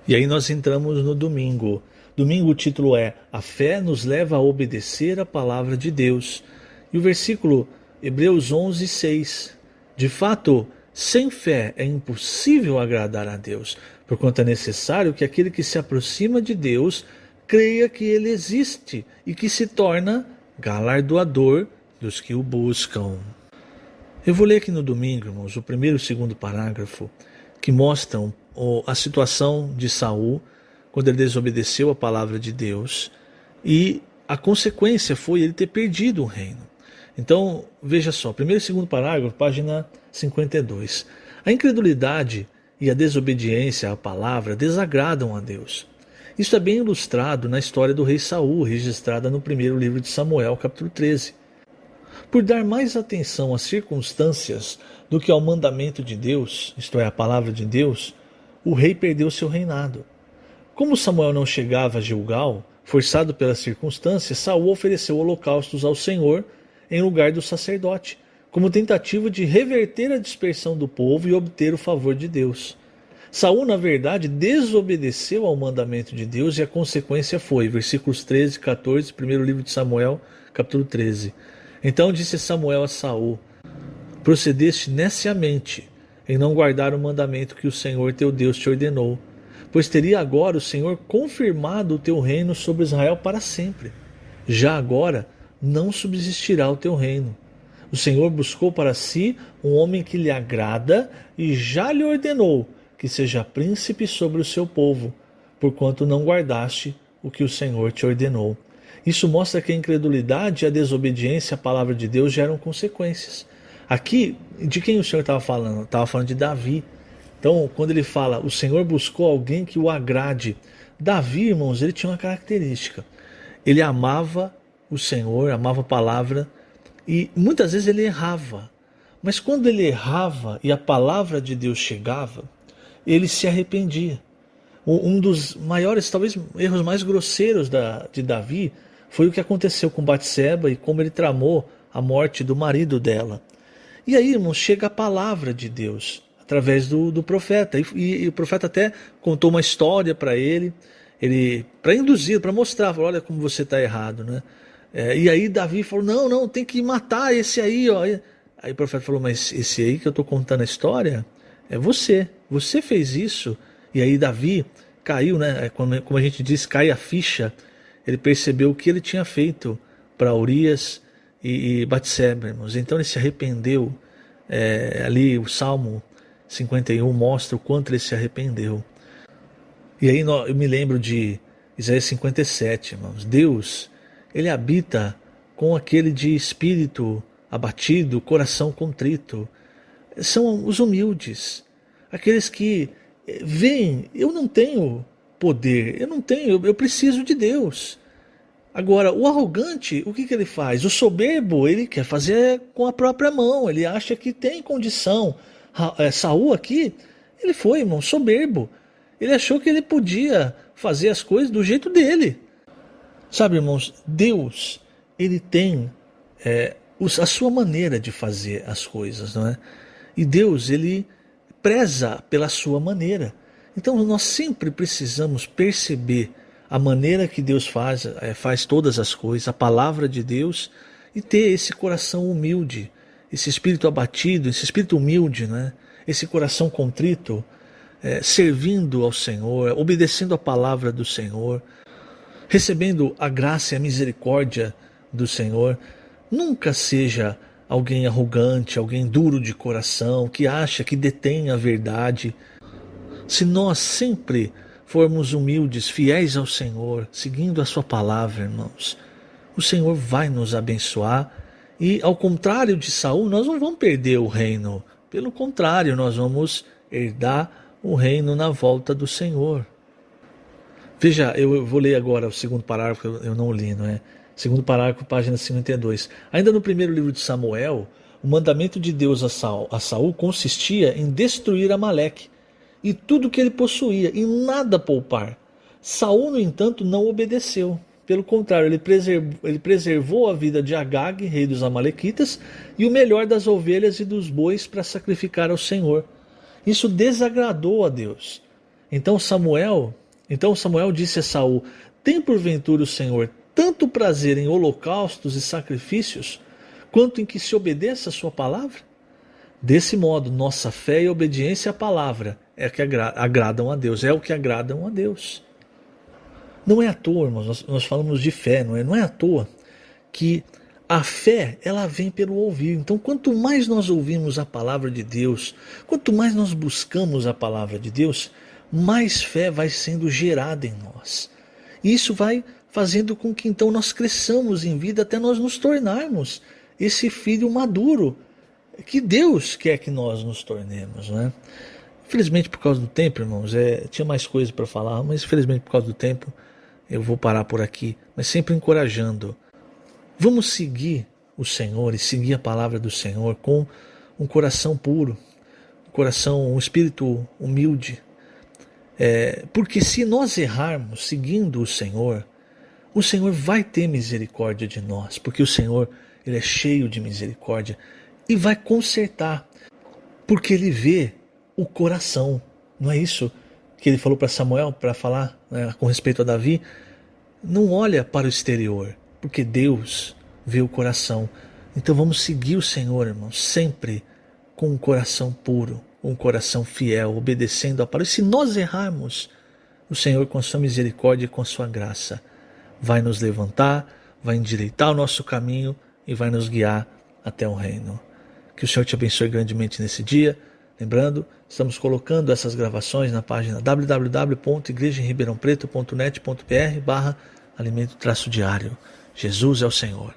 E aí nós entramos no domingo. Domingo o título é A Fé nos leva a obedecer a palavra de Deus. E o versículo Hebreus 11, 6. De fato, sem fé é impossível agradar a Deus, porquanto é necessário que aquele que se aproxima de Deus creia que Ele existe e que se torna galardoador dos que o buscam. Eu vou ler aqui no domingo, irmãos, o primeiro e o segundo parágrafo, que mostram a situação de Saul, quando ele desobedeceu a palavra de Deus, e a consequência foi ele ter perdido o reino. Então, veja só, primeiro e segundo parágrafo, página 52. A incredulidade e a desobediência à palavra desagradam a Deus. Isso é bem ilustrado na história do rei Saul, registrada no primeiro livro de Samuel, capítulo 13. Por dar mais atenção às circunstâncias do que ao mandamento de Deus, isto é, a palavra de Deus, o rei perdeu seu reinado. Como Samuel não chegava a Gilgal, forçado pelas circunstâncias, Saul ofereceu holocaustos ao Senhor em lugar do sacerdote, como tentativa de reverter a dispersão do povo e obter o favor de Deus. Saul, na verdade, desobedeceu ao mandamento de Deus e a consequência foi, versículos 13 e 14, primeiro livro de Samuel, capítulo 13. Então disse Samuel a Saul: procedeste neciamente em não guardar o mandamento que o Senhor teu Deus te ordenou, pois teria agora o Senhor confirmado o teu reino sobre Israel para sempre. Já agora não subsistirá o teu reino. O Senhor buscou para si um homem que lhe agrada e já lhe ordenou que seja príncipe sobre o seu povo, porquanto não guardaste o que o Senhor te ordenou. Isso mostra que a incredulidade e a desobediência à palavra de Deus geram consequências. Aqui, de quem o Senhor estava falando? Estava falando de Davi. Então, quando ele fala, o Senhor buscou alguém que o agrade. Davi, irmãos, ele tinha uma característica. Ele amava o Senhor, amava a palavra, e muitas vezes ele errava. Mas quando ele errava e a palavra de Deus chegava, ele se arrependia. Um dos maiores, talvez erros mais grosseiros de Davi, foi o que aconteceu com Batseba e como ele tramou a morte do marido dela. E aí, irmãos, chega a palavra de Deus através do profeta. E o profeta até contou uma história para ele para induzir, para mostrar, falou, olha como você está errado, né? E aí Davi falou, não, tem que matar esse aí, ó. Aí o profeta falou, mas esse aí que eu estou contando a história é você fez isso. E aí Davi caiu, né? Como a gente diz, cai a ficha. Ele percebeu o que ele tinha feito para Urias e Batseba, irmãos. Então ele se arrependeu. Ali o Salmo 51 mostra o quanto ele se arrependeu. E aí eu me lembro de Isaías 57, irmãos. Deus, ele habita com aquele de espírito abatido, coração contrito. São os humildes, aqueles que veem, eu não tenho poder, eu preciso de Deus. Agora, o arrogante, o que ele faz? O soberbo, ele quer fazer com a própria mão, ele acha que tem condição. Saul aqui, ele foi, irmão, soberbo. Ele achou que ele podia fazer as coisas do jeito dele. Sabe, irmãos, Deus, ele tem a sua maneira de fazer as coisas, não é? E Deus, ele preza pela sua maneira. Então nós sempre precisamos perceber a maneira que Deus faz todas as coisas, a palavra de Deus, e ter esse coração humilde, esse espírito abatido, esse espírito humilde, né? Esse coração contrito, servindo ao Senhor, obedecendo a palavra do Senhor, recebendo a graça e a misericórdia do Senhor. Nunca seja alguém arrogante, alguém duro de coração, que acha que detém a verdade. Se nós sempre formos humildes, fiéis ao Senhor, seguindo a sua palavra, irmãos, o Senhor vai nos abençoar. E ao contrário de Saul, nós não vamos perder o reino. Pelo contrário, nós vamos herdar o reino na volta do Senhor. Veja, eu vou ler agora o segundo parágrafo, eu não li, não é? Segundo parágrafo, página 52. Ainda no primeiro livro de Samuel, o mandamento de Deus a Saul consistia em destruir Amaleque e tudo que ele possuía, e nada poupar. Saul, no entanto, não obedeceu. Pelo contrário, ele preservou a vida de Agag, rei dos Amalequitas, e o melhor das ovelhas e dos bois para sacrificar ao Senhor. Isso desagradou a Deus. Então Samuel disse a Saul: tem porventura o Senhor tanto prazer em holocaustos e sacrifícios, quanto em que se obedeça a sua palavra? Desse modo, nossa fé e obediência à palavra é que agradam a Deus, é o que agradam a Deus. Não é à toa, irmãos, nós falamos de fé, não é à toa que a fé, ela vem pelo ouvir. Então, quanto mais nós ouvimos a palavra de Deus, quanto mais nós buscamos a palavra de Deus, mais fé vai sendo gerada em nós. E isso vai fazendo com que então nós cresçamos em vida até nós nos tornarmos esse filho maduro que Deus quer que nós nos tornemos, né? Infelizmente, por causa do tempo, irmãos, tinha mais coisa para falar, mas infelizmente por causa do tempo eu vou parar por aqui, mas sempre encorajando. Vamos seguir o Senhor e seguir a palavra do Senhor com um coração puro, um espírito humilde. Porque se nós errarmos seguindo o Senhor vai ter misericórdia de nós, porque o Senhor, ele é cheio de misericórdia e vai consertar, porque ele vê o coração. Não é isso que ele falou para Samuel, para falar, né, com respeito a Davi? Não olha para o exterior, porque Deus vê o coração. Então vamos seguir o Senhor, irmãos, sempre com um coração puro, um coração fiel, obedecendo a palavra. E se nós errarmos, o Senhor, com a sua misericórdia e com a sua graça, vai nos levantar, vai endireitar o nosso caminho e vai nos guiar até o reino. Que o Senhor te abençoe grandemente nesse dia. Lembrando, estamos colocando essas gravações na página www.igrejaemribeirãopreto.net.br/alimento-diário. Jesus é o Senhor.